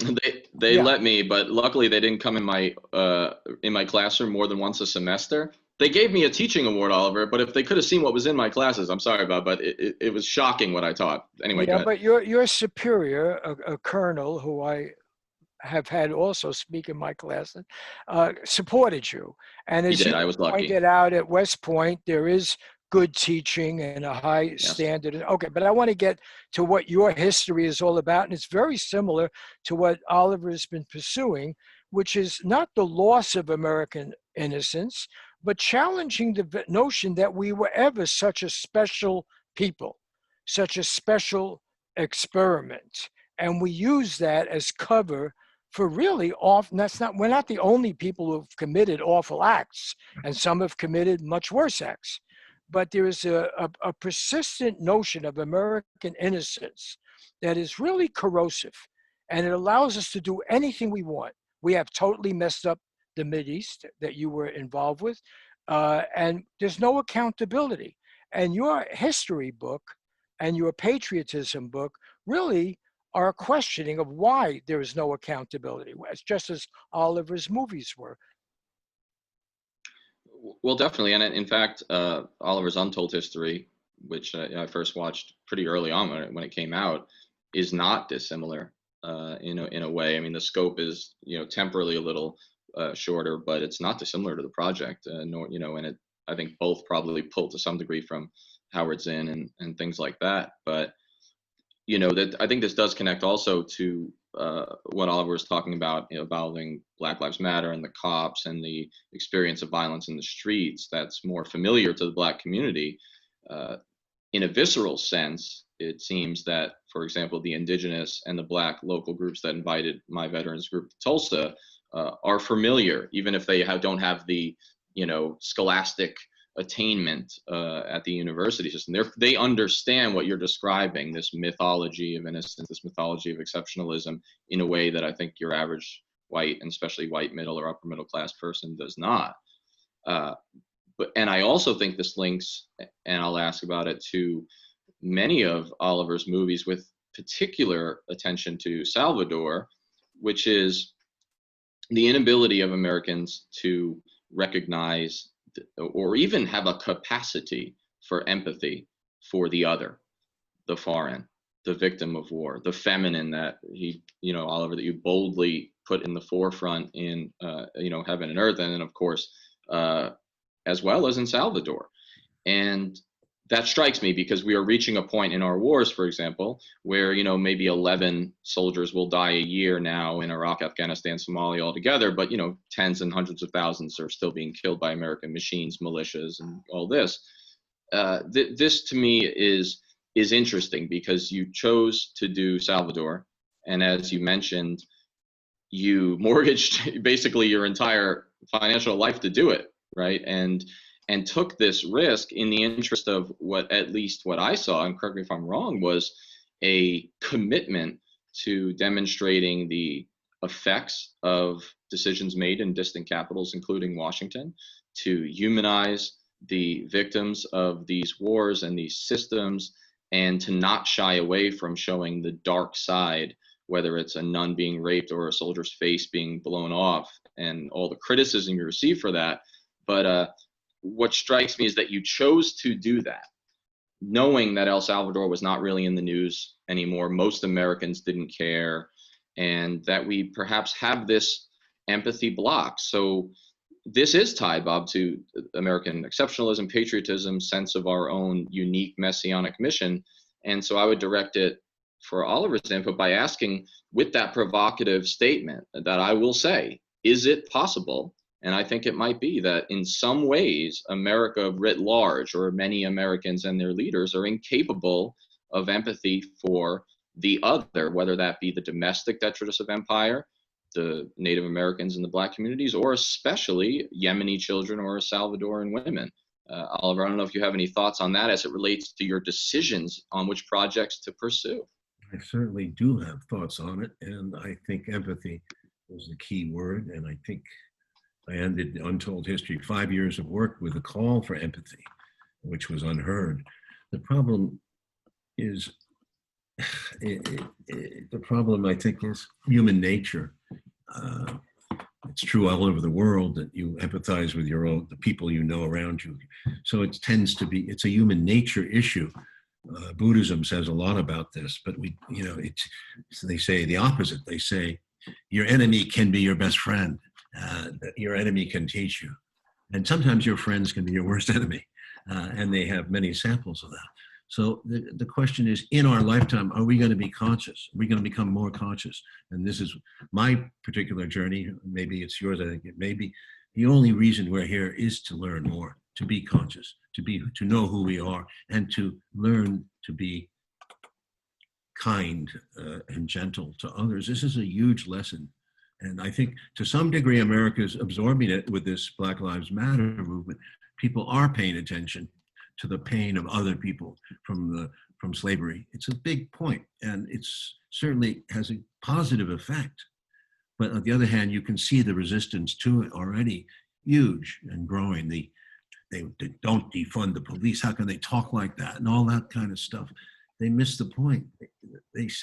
They Yeah. let me, but luckily they didn't come in my classroom more than once a semester. They gave me a teaching award, Oliver, but if they could have seen what was in my classes, I'm sorry about, but it was shocking what I taught. Anyway, go Yeah, ahead. but your superior, a colonel who I have had also speak in my classes, supported you. And He as did. you I was lucky. pointed out at West Point, there is good teaching and a high Yes. standard. Okay, but I want to get to what your history is all about. And it's very similar to what Oliver has been pursuing, which is not the loss of American innocence, but challenging the notion that we were ever such a special people, such a special experiment. And we use that as cover for really awful. We're not the only people who've committed awful acts, and some have committed much worse acts. But there is a persistent notion of American innocence that is really corrosive, and it allows us to do anything we want. We have totally messed up the Mideast that you were involved with, and there's no accountability. And your history book and your patriotism book really are a questioning of why there is no accountability, just as Oliver's movies were. Well, definitely, and in fact, Oliver's Untold History, which I first watched pretty early on when it came out, is not dissimilar in a way. I mean, the scope is temporally a little shorter, but it's not dissimilar to the project. Nor and I think both probably pulled to some degree from Howard Zinn and things like that. But that I think this does connect also to what Oliver was talking about, involving Black Lives Matter and the cops and the experience of violence in the streets that's more familiar to the Black community. In a visceral sense, it seems that, for example, the indigenous and the Black local groups that invited my veterans group to Tulsa are familiar, even if they don't have the scholastic attainment at the university system. They understand what you're describing, this mythology of innocence, this mythology of exceptionalism, in a way that I think your average white, and especially white middle or upper middle class person, does not. And I also think this links, and I'll ask about it, to many of Oliver's movies, with particular attention to Salvadore, which is the inability of Americans to recognize or even have a capacity for empathy for the other, the foreign, the victim of war, the feminine that Oliver, that you boldly put in the forefront in, Heaven and Earth, and then of course, as well as in Salvadore. And that strikes me because we are reaching a point in our wars, for example, where, maybe 11 soldiers will die a year now in Iraq, Afghanistan, Somalia altogether, but, tens and hundreds of thousands are still being killed by American machines, militias, and all this. This to me is interesting because you chose to do Salvadore. And as you mentioned, you mortgaged basically your entire financial life to do it, right? And took this risk in the interest of at least what I saw, and correct me if I'm wrong, was a commitment to demonstrating the effects of decisions made in distant capitals, including Washington, to humanize the victims of these wars and these systems, and to not shy away from showing the dark side, whether it's a nun being raped or a soldier's face being blown off, and all the criticism you receive for that. But what strikes me is that you chose to do that, knowing that El Salvador was not really in the news anymore. Most Americans didn't care, and that we perhaps have this empathy block. So this is tied, Bob, to American exceptionalism, patriotism, sense of our own unique messianic mission. And so I would direct it for Oliver's input by asking, with that provocative statement that I will say, is it possible? And I think it might be that in some ways, America writ large, or many Americans and their leaders, are incapable of empathy for the other, whether that be the domestic detritus of empire, the Native Americans and the Black communities, or especially Yemeni children or Salvadoran women. Oliver, I don't know if you have any thoughts on that as it relates to your decisions on which projects to pursue. I certainly do have thoughts on it, and I think empathy was the key word. And I think I ended Untold History, 5 years of work with a call for empathy, which was unheard. The problem is, the problem I think is human nature. It's true all over the world that you empathize with the people you know around you. So it tends to be, it's a human nature issue. Buddhism says a lot about this, but they say the opposite. They say your enemy can be your best friend. Your enemy can teach you. And sometimes your friends can be your worst enemy. And they have many samples of that. So the question is, in our lifetime, are we going to be conscious? Are we going to become more conscious? And this is my particular journey. Maybe it's yours. I think it may be. The only reason we're here is to learn more, to be conscious, to know who we are, and to learn to be kind and gentle to others. This is a huge lesson. And I think to some degree, America is absorbing it with this Black Lives Matter movement. People are paying attention to the pain of other people from slavery. It's a big point, and it's certainly has a positive effect. But on the other hand, you can see the resistance to it already huge and growing. They don't defund the police. How can they talk like that? And all that kind of stuff. They miss the point.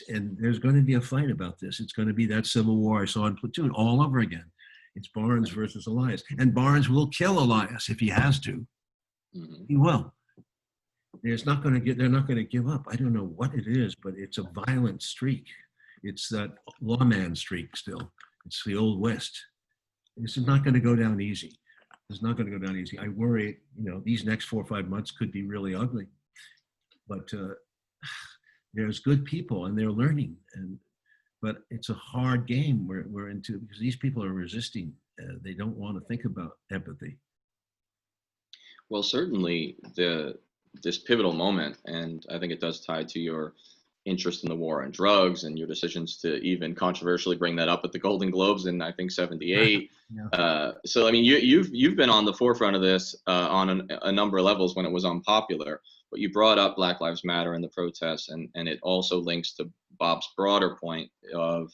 And there's going to be a fight about this. It's going to be that civil war I saw in Platoon all over again. It's Barnes versus Elias. And Barnes will kill Elias if he has to. Mm-hmm. He will. They're not going to give up. I don't know what it is, but it's a violent streak. It's that lawman streak still. It's the old West. This is not going to go down easy. It's not going to go down easy. I worry, these next 4 or 5 months could be really ugly. But there's good people and they're learning. But it's a hard game we're into because these people are resisting. They don't want to think about empathy. Well, certainly this pivotal moment, and I think it does tie to your interest in the war on drugs and your decisions to even controversially bring that up at the Golden Globes in, I think, 78. Yeah. So, I mean, you've been on the forefront of this on a number of levels when it was unpopular, but you brought up Black Lives Matter and the protests, and it also links to Bob's broader point of,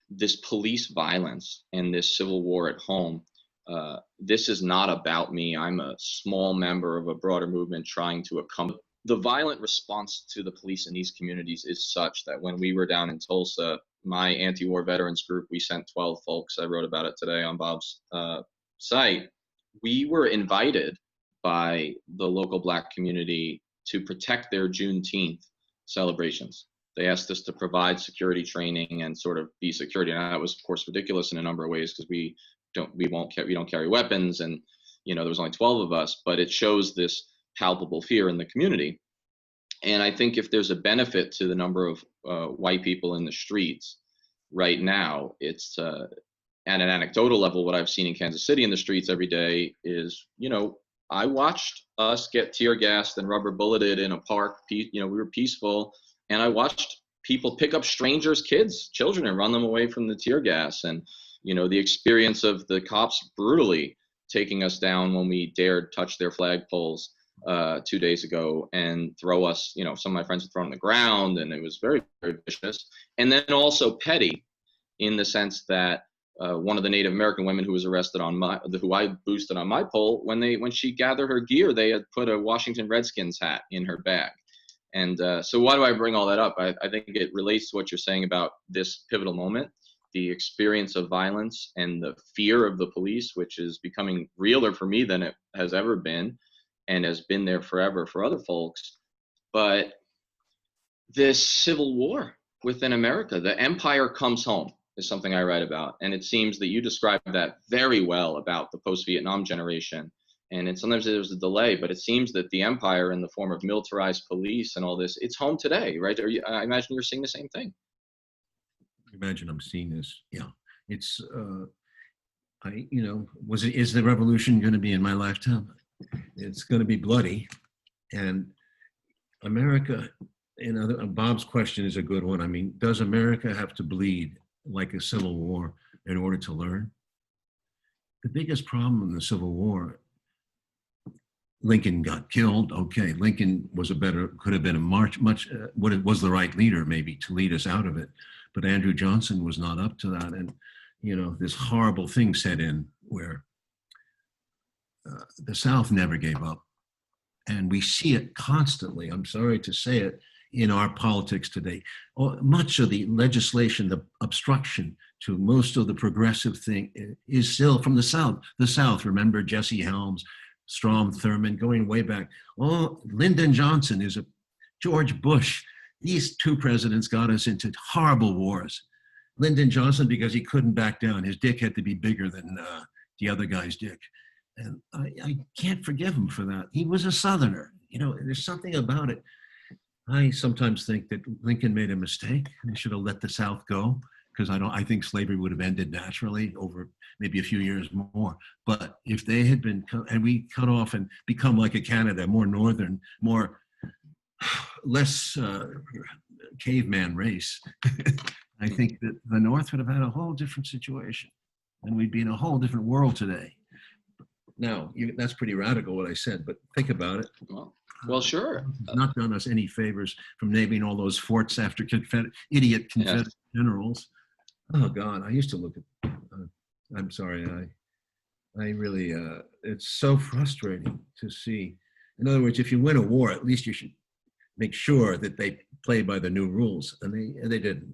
this police violence and this civil war at home. This is not about me. I'm a small member of a broader movement trying to accompany. The violent response to the police in these communities is such that when we were down in Tulsa, my anti-war veterans group, we sent 12 folks. I wrote about it today on Bob's site. We were invited by the local Black community to protect their Juneteenth celebrations. They asked us to provide security training and sort of be security. And that was, of course, ridiculous in a number of ways because we don't carry weapons, and there was only 12 of us, but it shows this palpable fear in the community. And I think if there's a benefit to the number of white people in the streets right now, it's at an anecdotal level, what I've seen in Kansas City in the streets every day is, I watched us get tear gassed and rubber bulleted in a park. We were peaceful, and I watched people pick up strangers' children and run them away from the tear gas. And the experience of the cops brutally taking us down when we dared touch their flagpoles 2 days ago and throw us, some of my friends were thrown on the ground, and it was very, very vicious. And then also petty in the sense that one of the Native American women who was arrested who I boosted on my poll, when she gathered her gear, they had put a Washington Redskins hat in her bag. And so why do I bring all that up? I think it relates to what you're saying about this pivotal moment. The experience of violence and the fear of the police, which is becoming realer for me than it has ever been and has been there forever for other folks. But this civil war within America, the empire comes home, is something I write about. And it seems that you described that very well about the post-Vietnam generation. And sometimes there's a delay, but it seems that the empire in the form of militarized police and all this, it's home today, right? I imagine you're seeing the same thing. Imagine I'm seeing this. Yeah, it's is the revolution going to be in my lifetime? It's going to be bloody, and America. Bob's question is a good one. I mean, does America have to bleed like a civil war in order to learn? The biggest problem in the Civil War Lincoln got killed. Okay, Lincoln was could have been a was the right leader maybe to lead us out of it. But Andrew Johnson was not up to that. And, this horrible thing set in where the South never gave up. And we see it constantly, I'm sorry to say it, in our politics today. Much of the legislation, the obstruction to most of the progressive thing is still from the South. The South, remember Jesse Helms, Strom Thurmond, going way back. Lyndon Johnson is George Bush. These two presidents got us into horrible wars. Lyndon Johnson, because he couldn't back down. His dick had to be bigger than the other guy's dick. And I can't forgive him for that. He was a Southerner. There's something about it. I sometimes think that Lincoln made a mistake. He should have let the South go, because I think slavery would have ended naturally over maybe a few years more. But if they had been, and we cut off and become like a Canada, more northern, less caveman race, I think that the North would have had a whole different situation, and we'd be in a whole different world today. Now, that's pretty radical what I said, but think about it. Well, sure. It's not done us any favors from naming all those forts after idiot Confederate generals. Oh God, I used to look at. I'm sorry, I really. It's so frustrating to see. In other words, if you win a war, at least you should make sure that they play by the new rules, and they didn't.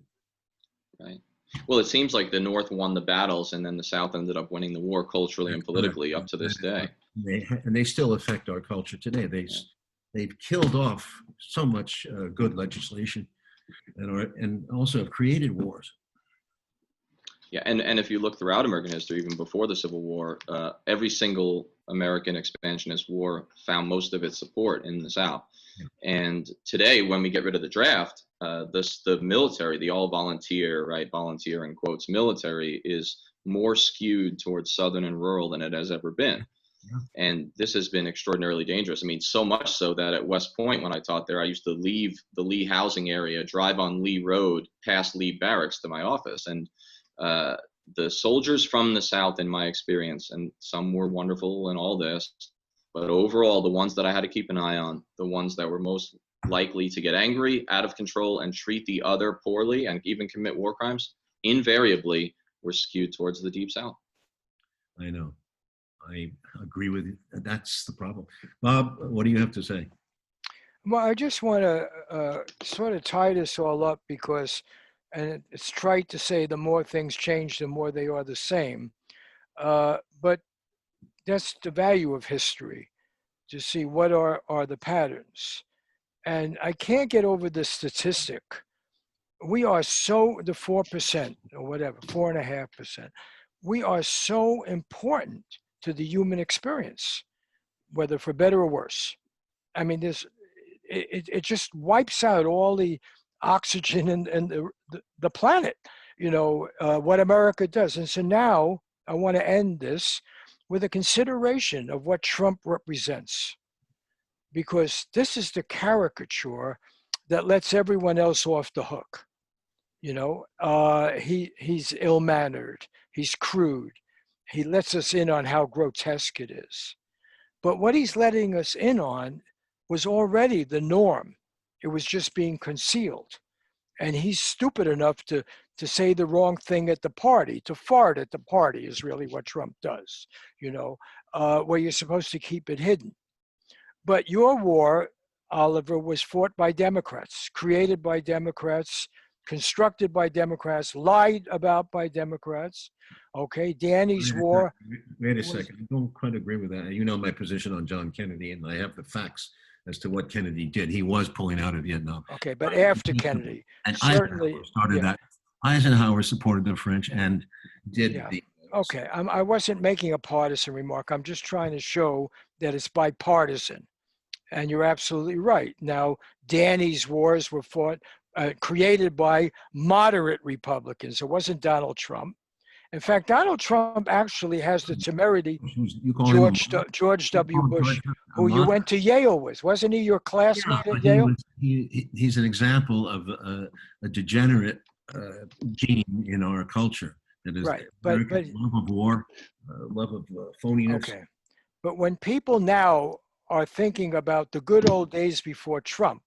Right. Well, it seems like the North won the battles, and then the South ended up winning the war culturally and politically up to this day. And they still affect our culture today. They've killed off so much good legislation, and also have created wars. Yeah, and if you look throughout American history, even before the Civil War, every single American expansionist war found most of its support in the South. Yeah. And today, when we get rid of the draft, the military, the all volunteer, right, volunteer in quotes, military is more skewed towards Southern and rural than it has ever been. Yeah. And this has been extraordinarily dangerous. I mean, so much so that at West Point, when I taught there, I used to leave the Lee housing area, drive on Lee Road, past Lee Barracks to my office. And the soldiers from the South, in my experience, and some were wonderful and all this, but overall, the ones that I had to keep an eye on, the ones that were most likely to get angry, out of control, and treat the other poorly, and even commit war crimes, invariably were skewed towards the Deep South. I know. I agree with you. That's the problem. Bob, what do you have to say? Well, I just want to sort of tie this all up because, and it's trite to say the more things change, the more they are the same. But that's the value of history, to see what are the patterns. And I can't get over the statistic. We are the 4% or whatever, 4.5%. We are so important to the human experience, whether for better or worse. I mean, it just wipes out all the oxygen and the planet, what America does. And so now I want to end this with a consideration of what Trump represents, because this is the caricature that lets everyone else off the hook. He's ill-mannered, he's crude, he lets us in on how grotesque it is. But what he's letting us in on was already the norm. It was just being concealed. And he's stupid enough to say the wrong thing at the party, to fart at the party is really what Trump does, where you're supposed to keep it hidden. But your war, Oliver, was fought by Democrats, created by Democrats, constructed by Democrats, lied about by Democrats. Okay, Danny's war. Wait a second. I don't quite agree with that. You know my position on John Kennedy, and I have the facts as to what Kennedy did. He was pulling out of Vietnam. Okay, but after Kennedy, and certainly Eisenhower started that. Eisenhower supported the French and did the. Okay, I wasn't making a partisan remark. I'm just trying to show that it's bipartisan. And you're absolutely right. Now, Danny's wars were fought, created by moderate Republicans. It wasn't Donald Trump. In fact, Donald Trump actually has the temerity, George W. Bush, who you went to Yale with. Wasn't he your classmate at Yale? He's an example of a degenerate gene in our culture. That is right, but love of war, love of phoniness. Okay, but when people now are thinking about the good old days before Trump.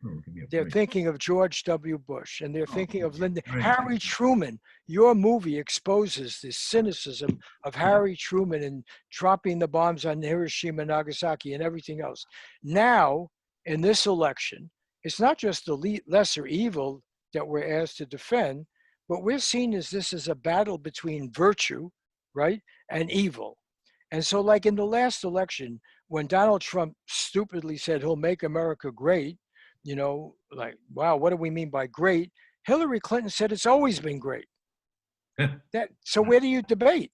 Oh, give me a They're break. thinking of George W. Bush, and they're Oh, thinking of Lyndon. right. Harry Truman. Your movie exposes this cynicism of Harry Truman and dropping the bombs on Hiroshima and Nagasaki and everything else. Now, in this election, it's not just the lesser evil that we're asked to defend, but we're seen as this is a battle between virtue, right, and evil. And so, like in the last election, when Donald Trump stupidly said he'll make America great, like, wow, what do we mean by great? Hillary Clinton said it's always been great. So where do you debate?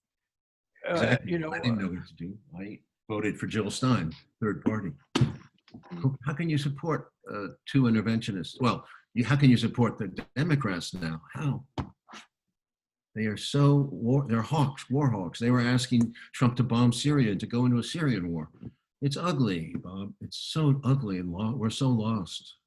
Exactly. I didn't know what to do. I voted for Jill Stein, third party. How can you support two interventionists? Well, how can you support the Democrats now? How? They are they're hawks, war hawks. They were asking Trump to bomb Syria, to go into a Syrian war. It's ugly, Bob. It's so ugly, and we're so lost.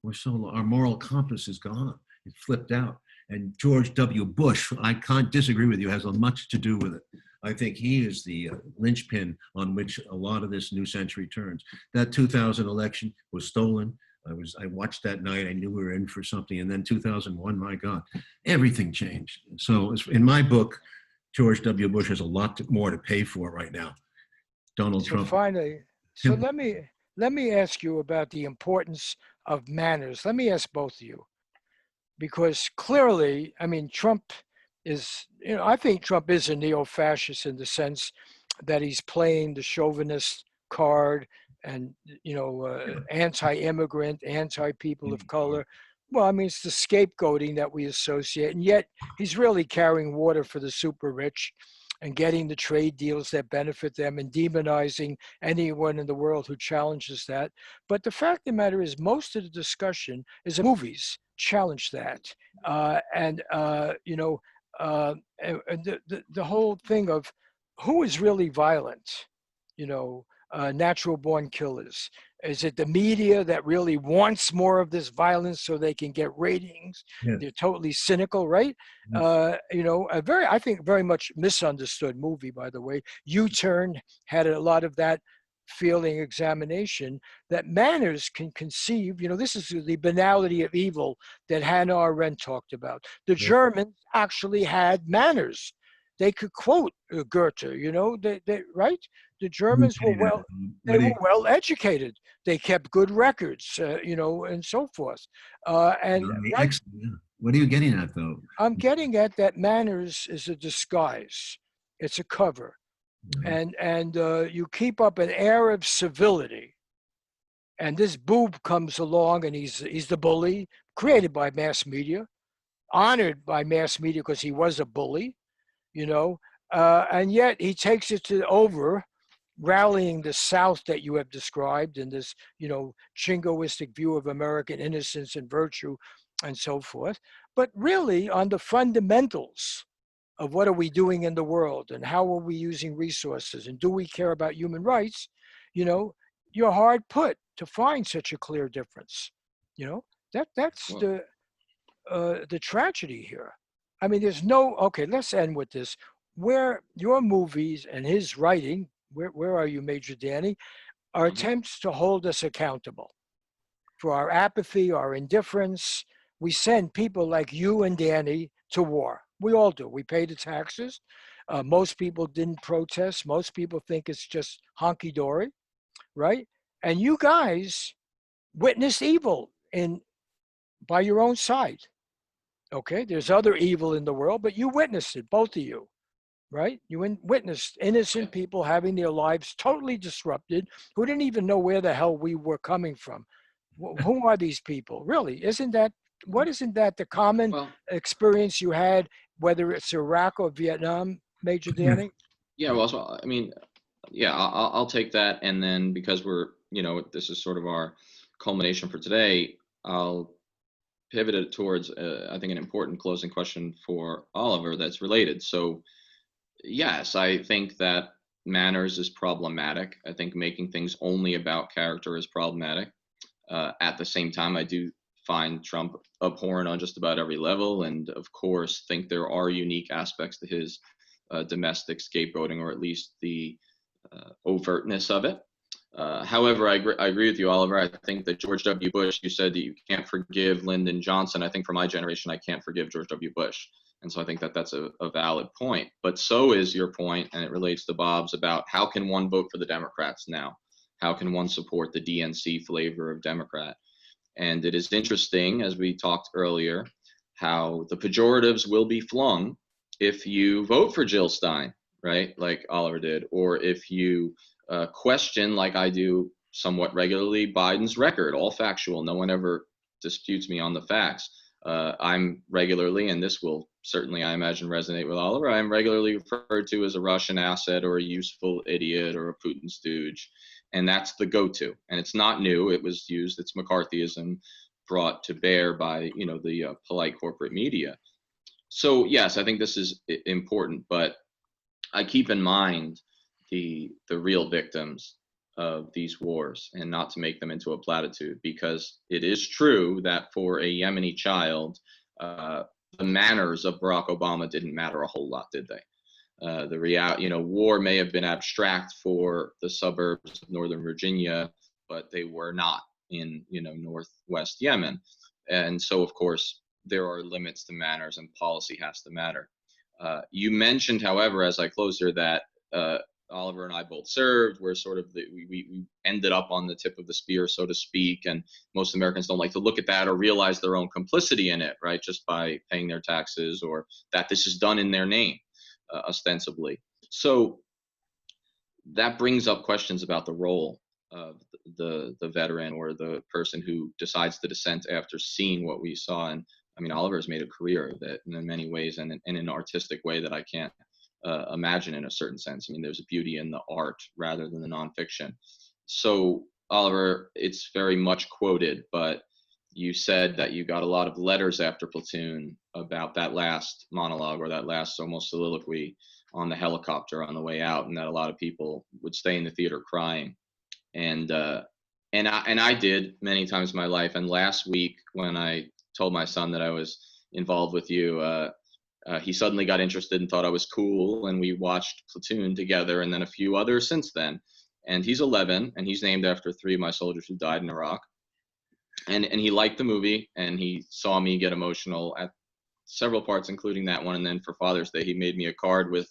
Our moral compass is gone. It flipped out. And George W. Bush, I can't disagree with you, has much to do with it. I think he is the linchpin on which a lot of this new century turns. That 2000 election was stolen. I watched that night. I knew we were in for something. And then 2001, my God, everything changed. So in my book, George W. Bush has a lot more to pay for right now. Donald Trump. Finally, let me ask you about the importance of manners. Let me ask both of you, because clearly, I mean, Trump is, I think Trump is a neo-fascist in the sense that he's playing the chauvinist card and, anti-immigrant, anti-people of color. Well, I mean, it's the scapegoating that we associate, and yet he's really carrying water for the super rich and getting the trade deals that benefit them and demonizing anyone in the world who challenges that. But the fact of the matter is, most of the discussion is movies challenge that. The whole thing of who is really violent, natural born killers. Is it the media that really wants more of this violence so they can get ratings? Yes. They're totally cynical, right? Yes. I think very much misunderstood movie, by the way. U-Turn had a lot of that feeling examination that manners can conceive. This is the banality of evil that Hannah Arendt talked about. The Germans actually had manners. They could quote Goethe, right? The Germans were well educated. They kept good records, and so forth. Excellent. What are you getting at, though? I'm getting at that manners is a disguise. It's a cover. Mm-hmm. And you keep up an air of civility. And this boob comes along, and he's the bully, created by mass media, honored by mass media because he was a bully, and yet he takes it over, rallying the South that you have described in this, jingoistic view of American innocence and virtue and so forth. But really on the fundamentals of what are we doing in the world and how are we using resources and do we care about human rights, you're hard put to find such a clear difference. That's the tragedy here. I mean, okay, let's end with this. Where your movies and his writing, where are you, Major Danny, are attempts to hold us accountable for our apathy, our indifference. We send people like you and Danny to war. We all do. We pay the taxes. Most people didn't protest. Most people think it's just honky-dory, right? And you guys witnessed evil by your own side. Okay, there's other evil in the world, but you witnessed it, both of you, right? You witnessed innocent people having their lives totally disrupted who didn't even know where the hell we were coming from. Who are these people? Really, isn't that the common experience you had, whether it's Iraq or Vietnam, Major Danny? Yeah, well, so, I mean, yeah, I'll take that. And then because this is sort of our culmination for today, I'll pivot it towards, I think, an important closing question for Oliver that's related. So, yes, I think that manners is problematic. I think making things only about character is problematic. At the same time, I do find Trump abhorrent on just about every level, and of course, think there are unique aspects to his domestic scapegoating, or at least the overtness of it. However, I agree with you, Oliver. I think that George W. Bush, you said that you can't forgive Lyndon Johnson. I think for my generation, I can't forgive George W. Bush. And so I think that that's a valid point. But so is your point, and it relates to Bob's, about how can one vote for the Democrats now? How can one support the DNC flavor of Democrat? And it is interesting, as we talked earlier, how the pejoratives will be flung if you vote for Jill Stein, right? Like Oliver did, or if you question, like I do somewhat regularly, Biden's record, all factual. No one ever disputes me on the facts. I'm regularly, and this will certainly, I imagine, resonate with Oliver, I'm regularly referred to as a Russian asset or a useful idiot or a Putin stooge. And that's the go-to. And it's not new. It was used. It's McCarthyism brought to bear by, the polite corporate media. So yes, I think this is important, but I keep in mind the real victims of these wars and not to make them into a platitude, because it is true that for a Yemeni child, the manners of Barack Obama didn't matter a whole lot, did they? The reality, war may have been abstract for the suburbs of Northern Virginia, but they were not in, Northwest Yemen. And so, of course, there are limits to manners, and policy has to matter. You mentioned, however, as I close here, that Oliver and I both served. We're sort of we ended up on the tip of the spear, so to speak, and most Americans don't like to look at that or realize their own complicity in it, right? Just by paying their taxes, or that this is done in their name, ostensibly. So that brings up questions about the role of the veteran or the person who decides to dissent after seeing what we saw. And I mean, Oliver's made a career of it in many ways, and in an artistic way that I can't imagine in a certain sense. I mean, there's a beauty in the art rather than the nonfiction. So, Oliver, it's very much quoted, but you said that you got a lot of letters after Platoon about that last monologue, or that last almost soliloquy on the helicopter on the way out, and that a lot of people would stay in the theater crying. And I did many times in my life. And last week, when I told my son that I was involved with you, he suddenly got interested and thought I was cool, and we watched Platoon together, and then a few others since then. And he's 11, and he's named after 3 of my soldiers who died in Iraq. And he liked the movie, and he saw me get emotional at several parts, including that one. And then for Father's Day, he made me a card with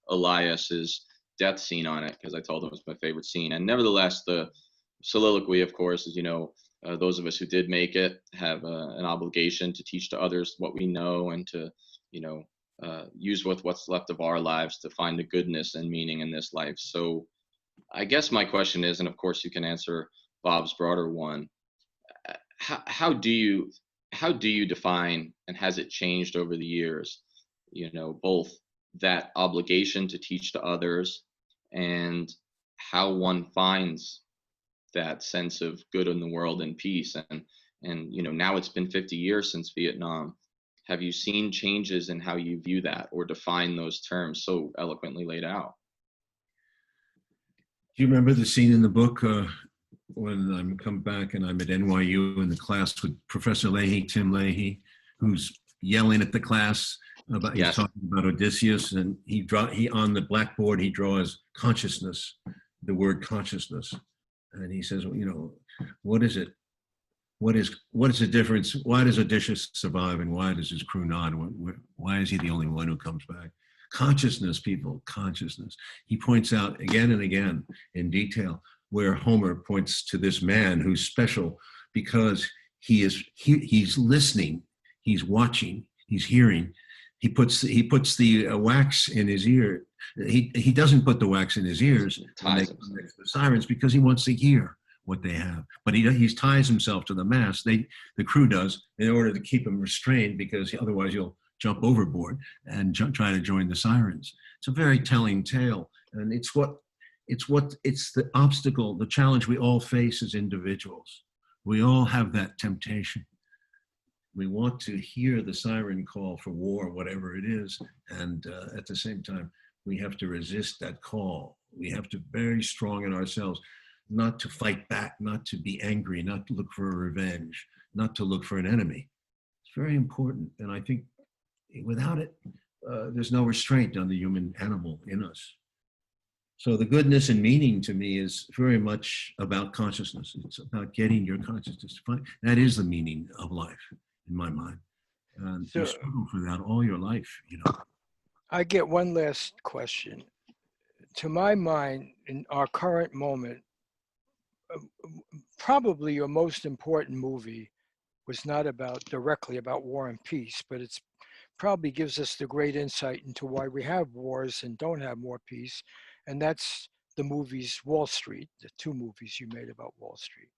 Elias's death scene on it, because I told him it was my favorite scene. And nevertheless, the soliloquy, of course, as you know, those of us who did make it have an obligation to teach to others what we know, and to use with what's left of our lives to find the goodness and meaning in this life. So I guess my question is, and of course you can answer Bob's broader one, how do you define, and has it changed over the years, both that obligation to teach to others, and how one finds that sense of good in the world and peace? And now it's been 50 years since Vietnam. Have you seen changes in how you view that or define those terms so eloquently laid out? Do you remember the scene in the book when I'm come back and I'm at NYU in the class with Professor Leahy, Tim Leahy, who's yelling at the class about, Yes. he's talking about Odysseus, and he on the blackboard he draws consciousness, the word consciousness, and he says, what is it? What is the difference? Why does Odysseus survive, and why does his crew not? Why is he the only one who comes back? Consciousness, people, consciousness. He points out again and again in detail where Homer points to this man who's special because he's listening, he's watching, he's hearing. He puts the wax in his ear. He doesn't put the wax in his ears when they connect the sirens, because he wants to hear what they have. But he ties himself to the mast. The crew does, in order to keep him restrained, because otherwise you'll jump overboard and try to join the sirens. It's a very telling tale, and it's the obstacle, the challenge we all face as individuals. We all have that temptation. We want to hear the siren call for war, whatever it is, and at the same time, we have to resist that call. We have to be very strong in ourselves, not to fight back, not to be angry, not to look for a revenge, not to look for an enemy. It's very important, and I think without it, there's no restraint on the human animal in us. So the goodness and meaning to me is very much about consciousness. It's about getting your consciousness to find. That is the meaning of life, in my mind. And you So struggle for that all your life, you know. I get one last question. To my mind, in our current moment, probably your most important movie was not about directly about war and peace, but it's probably gives us the great insight into why we have wars and don't have more peace. And that's the movies Wall Street, the two movies you made about Wall Street.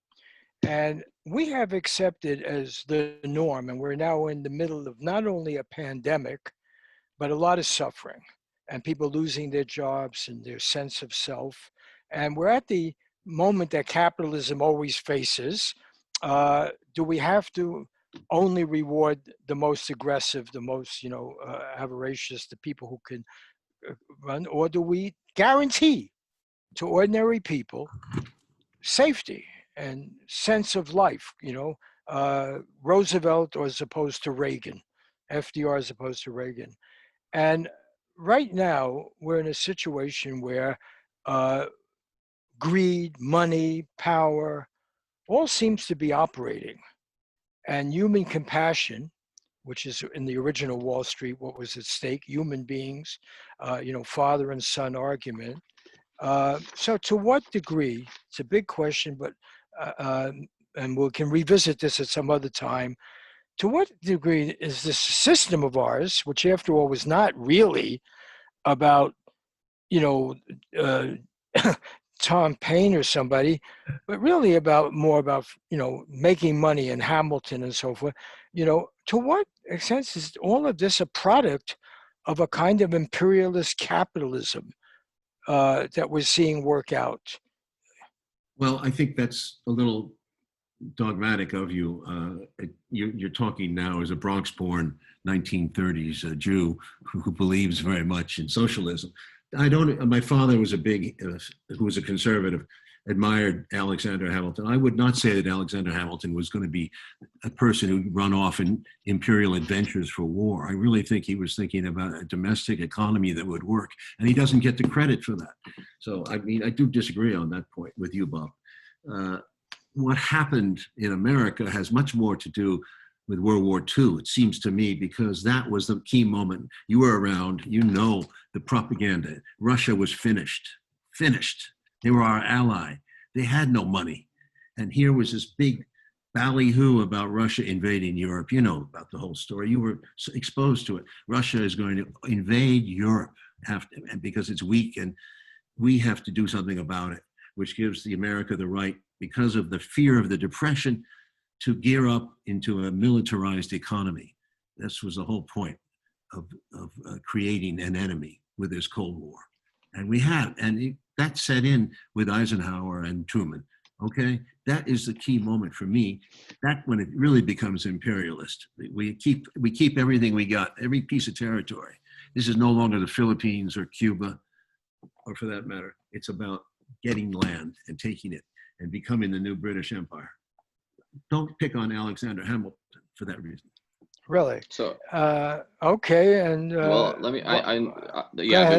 And we have accepted as the norm, and we're now in the middle of not only a pandemic, but a lot of suffering and people losing their jobs and their sense of self. And we're at the moment that capitalism always faces. Do we have to only reward the most aggressive, the most, avaricious, the people who can run, or do we guarantee to ordinary people safety and sense of life? Roosevelt as opposed to Reagan, FDR as opposed to Reagan. And right now, we're in a situation where greed, money, power, all seems to be operating. And human compassion, which is in the original Wall Street, what was at stake, human beings, father and son argument. So to what degree, it's a big question, but, and we can revisit this at some other time, to what degree is this system of ours, which after all was not really about, uh, Tom Paine or somebody, but really more about, making money in Hamilton and so forth. To what extent is all of this a product of a kind of imperialist capitalism that we're seeing work out? Well, I think that's a little dogmatic of you. You're talking now as a Bronx-born 1930s Jew who believes very much in socialism. I don't. My father was who was a conservative, admired Alexander Hamilton. I would not say that Alexander Hamilton was going to be a person who'd run off in imperial adventures for war. I really think he was thinking about a domestic economy that would work, and he doesn't get the credit for that. So, I mean, I do disagree on that point with you, Bob. What happened in America has much more to do with World War II, it seems to me, because that was the key moment. You were around, the propaganda. Russia was finished. They were our ally. They had no money. And here was this big ballyhoo about Russia invading Europe. You know about the whole story. You were exposed to it. Russia is going to invade Europe because it's weak, and we have to do something about it, which gives the America the right, because of the fear of the Depression, to gear up into a militarized economy. This was the whole point of creating an enemy with this Cold War. And we had, that set in with Eisenhower and Truman, okay? That is the key moment for me. That when it really becomes imperialist. We keep everything we got, every piece of territory. This is no longer the Philippines or Cuba, or for that matter, it's about getting land and taking it and becoming the new British Empire. Don't pick on Alexander Hamilton for that reason. Really? So, okay. And well, let me,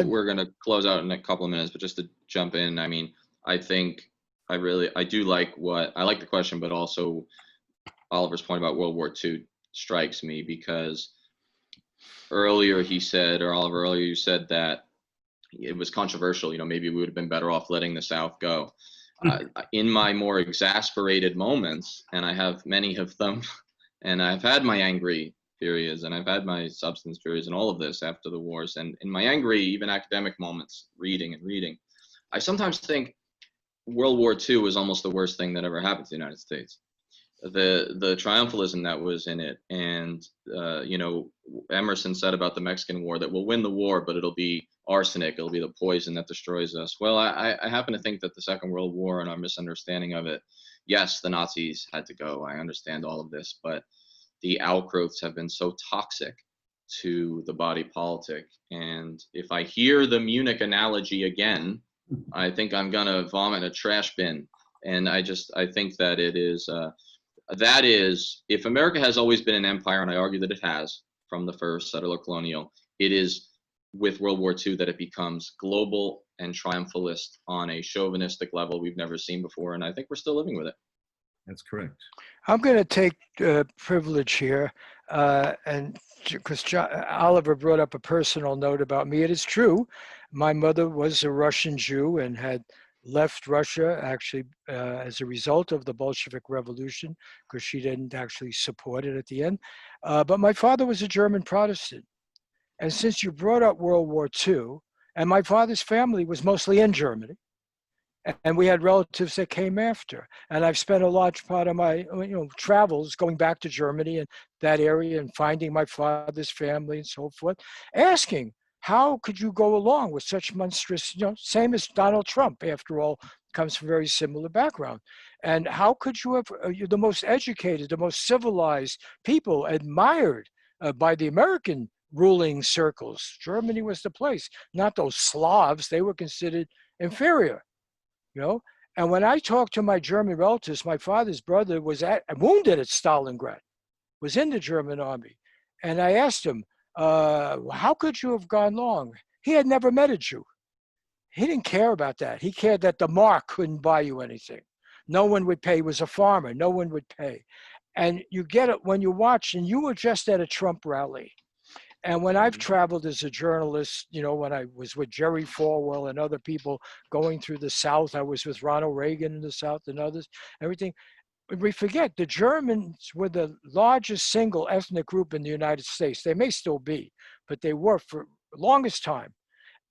we're going to close out in a couple of minutes, but just to jump in, I mean, I think I do like I like the question, but also Oliver's point about World War II strikes me, because earlier you said that it was controversial, maybe we would have been better off letting the South go. In my more exasperated moments, and I have many of them, and I've had my angry periods, and I've had my substance periods, and all of this after the wars, and in my angry, even academic moments, reading, I sometimes think World War II was almost the worst thing that ever happened to the United States. The triumphalism that was in it, and Emerson said about the Mexican War that we'll win the war, but it'll be arsenic, it'll be the poison that destroys us. Well, I happen to think that the Second World War and our misunderstanding of it, yes, the Nazis had to go, I understand all of this, but the outgrowths have been so toxic to the body politic. And if I hear the Munich analogy again, I think I'm gonna vomit a trash bin. And I think that it is that is, if America has always been an empire, and I argue that it has from the first settler colonial, it is with World War II that it becomes global and triumphalist on a chauvinistic level we've never seen before, and I think we're still living with it. That's correct. I'm going to take privilege here, and because Oliver brought up a personal note about me. It is true. My mother was a Russian Jew and had left Russia actually as a result of the Bolshevik Revolution, because she didn't actually support it at the end. But my father was a German Protestant. And since you brought up World War II, and my father's family was mostly in Germany, and we had relatives that came after. And I've spent a large part of my travels going back to Germany and that area and finding my father's family and so forth, asking, how could you go along with such monstrous, same as Donald Trump, after all, comes from a very similar background. And how could you have, you're the most educated, the most civilized people admired by the American ruling circles. Germany was the place, not those Slavs. They were considered inferior. And when I talked to my German relatives, my father's brother was wounded at Stalingrad, was in the German army. And I asked him, how could you have gone long? He had never met a Jew. He didn't care about that. He cared that the mark couldn't buy you anything. No one would pay. He was a farmer. No one would pay. And you get it when you watch, and you were just at a Trump rally. And when I've traveled as a journalist, when I was with Jerry Falwell and other people going through the South, I was with Ronald Reagan in the South and others, everything. We forget the Germans were the largest single ethnic group in the United States. They may still be, but they were for the longest time.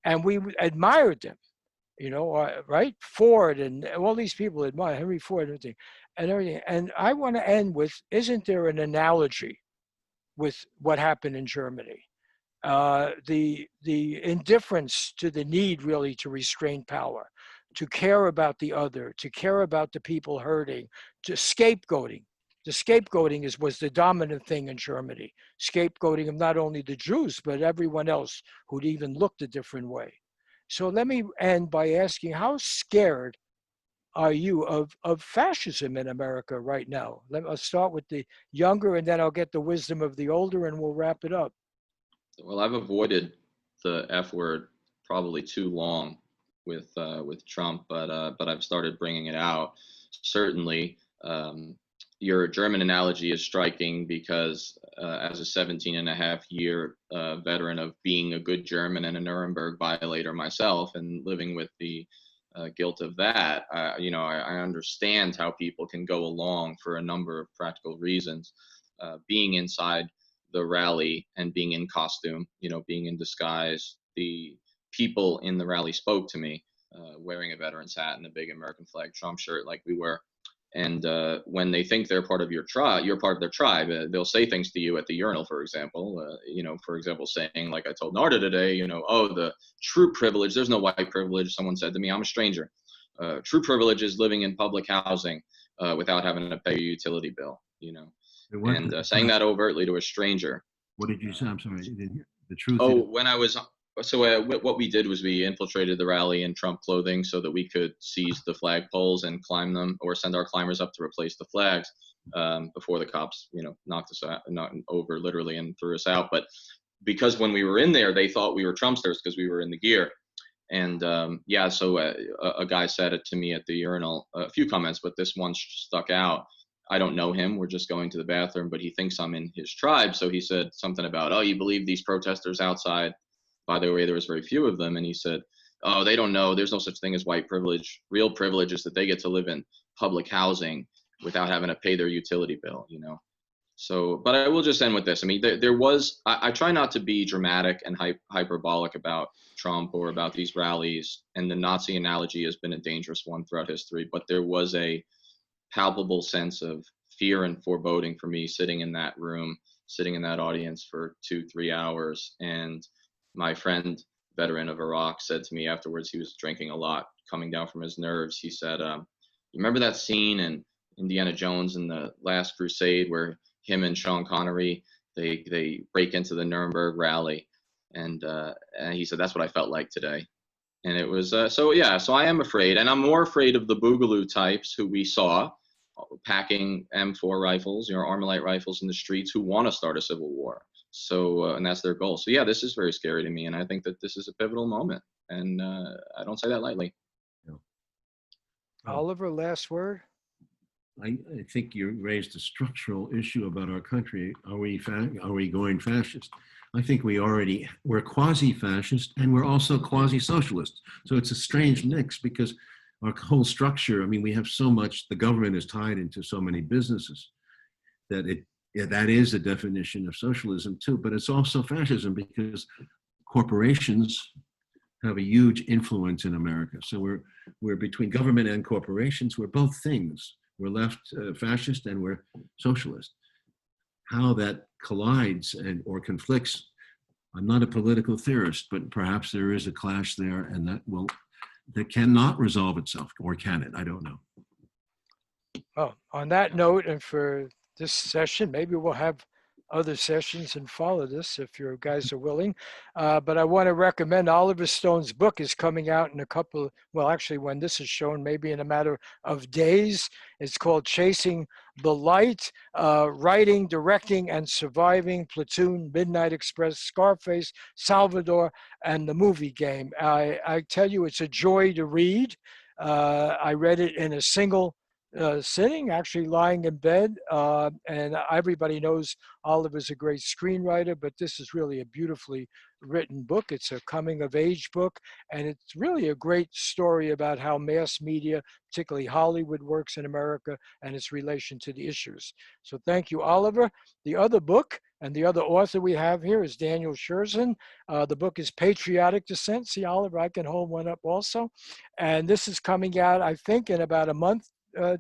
And we admired them, right? Ford and all these people admire Henry Ford and everything. And I want to end with, isn't there an analogy with what happened in Germany? The indifference to the need really to restrain power, to care about the other, to care about the people hurting, to scapegoating. The scapegoating was the dominant thing in Germany. Scapegoating of not only the Jews, but everyone else who'd even looked a different way. So let me end by asking, how scared are you of fascism in America right now? I'll start with the younger, and then I'll get the wisdom of the older, and we'll wrap it up. Well, I've avoided the F word probably too long with Trump, but I've started bringing it out. Certainly, your German analogy is striking because as a 17-and-a-half-year veteran of being a good German and a Nuremberg violator myself, and living with the guilt of that, I understand how people can go along for a number of practical reasons. Being inside the rally and being in costume, being in disguise, the people in the rally spoke to me, wearing a veteran's hat and a big American flag Trump shirt like we were. And when they think they're part of your tribe, you're part of their tribe, they'll say things to you at the urinal, for example, saying, like I told Narda today, oh, the true privilege, there's no white privilege. Someone said to me, I'm a stranger. True privilege is living in public housing without having to pay a utility bill, and saying that overtly to a stranger. What did you say? I'm sorry, you didn't hear the truth. What we did was we infiltrated the rally in Trump clothing so that we could seize the flagpoles and climb them, or send our climbers up to replace the flags before the cops, knocked us over literally and threw us out. But because when we were in there, they thought we were Trumpsters because we were in the gear. And so a guy said it to me at the urinal, a few comments, but this one stuck out. I don't know him. We're just going to the bathroom, but he thinks I'm in his tribe. So he said something about, oh, you believe these protesters outside? By the way, there was very few of them. And he said, oh, they don't know. There's no such thing as white privilege. Real privilege is that they get to live in public housing without having to pay their utility bill, So, but I will just end with this. I mean, I try not to be dramatic and hyperbolic about Trump or about these rallies. And the Nazi analogy has been a dangerous one throughout history. But there was a palpable sense of fear and foreboding for me sitting in that room, sitting in that audience for 2-3 hours. And my friend, veteran of Iraq, said to me afterwards, he was drinking a lot, coming down from his nerves. He said, you remember that scene in Indiana Jones in the Last Crusade where him and Sean Connery, they break into the Nuremberg rally? And he said, that's what I felt like today. And it was, so I am afraid. And I'm more afraid of the Boogaloo types who we saw packing M4 rifles, Armalite rifles in the streets, who want to start a civil war. So, and that's their goal. So yeah, this is very scary to me, and I think that this is a pivotal moment, and I don't say that lightly. Yeah. Oliver, last word. I think you raised a structural issue about our country. Are we going fascist? I think we're quasi-fascist and we're also quasi-socialist. So it's a strange mix because our whole structure, I mean, we have so much, the government is tied into so many businesses that that is a definition of socialism too, but it's also fascism because corporations have a huge influence in America. So we're between government and corporations, we're both things. We're left fascist and we're socialist. How that collides or conflicts, I'm not a political theorist, but perhaps there is a clash there, and that cannot resolve itself, or can it? I don't know. Oh, on that note, and for this session, maybe we'll have other sessions and follow this if you guys are willing. But I want to recommend Oliver Stone's book is coming out in a couple, well, actually when this is shown, maybe in a matter of days. It's called Chasing the Light, Writing, Directing, and Surviving Platoon, Midnight Express, Scarface, Salvadore, and the Movie Game. I tell you, it's a joy to read. I read it in a single sitting, actually lying in bed. And everybody knows Oliver's a great screenwriter, but this is really a beautifully written book. It's a coming of age book, and it's really a great story about how mass media, particularly Hollywood, works in America and its relation to the issues. So thank you, Oliver. The other book and the other author we have here is Daniel Sjursen. The book is Patriotic Descent. See, Oliver, I can hold one up also. And this is coming out, I think, in about a month,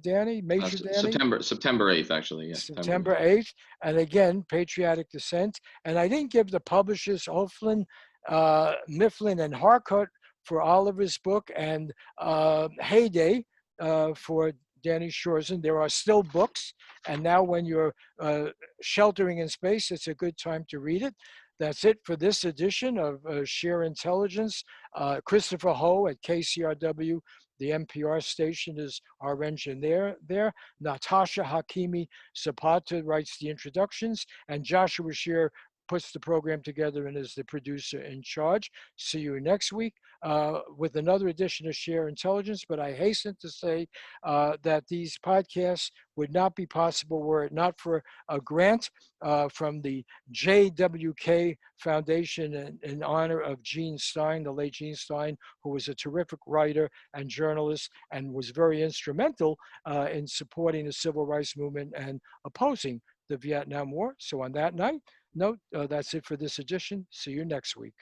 Danny, Major Danny? September 8th, actually. Yeah, September 8th. And again, Patriotic Descent. And I didn't give the publishers O'Flynn, Mifflin, and Harcourt for Oliver's book, and Heyday for Danny Sjursen. There are still books. And now when you're sheltering in space, it's a good time to read it. That's it for this edition of Scheer Intelligence. Christopher Ho at KCRW, the NPR station, is our engineer there. Natasha Hakimi Zapata writes the introductions, and Joshua Scheer puts the program together and is the producer in charge. See you next week with another edition of Scheer Intelligence. But I hasten to say that these podcasts would not be possible were it not for a grant from the JWK Foundation in honor of Gene Stein, the late Gene Stein, who was a terrific writer and journalist and was very instrumental in supporting the civil rights movement and opposing the Vietnam War. So on that note, that's it for this edition. See you next week.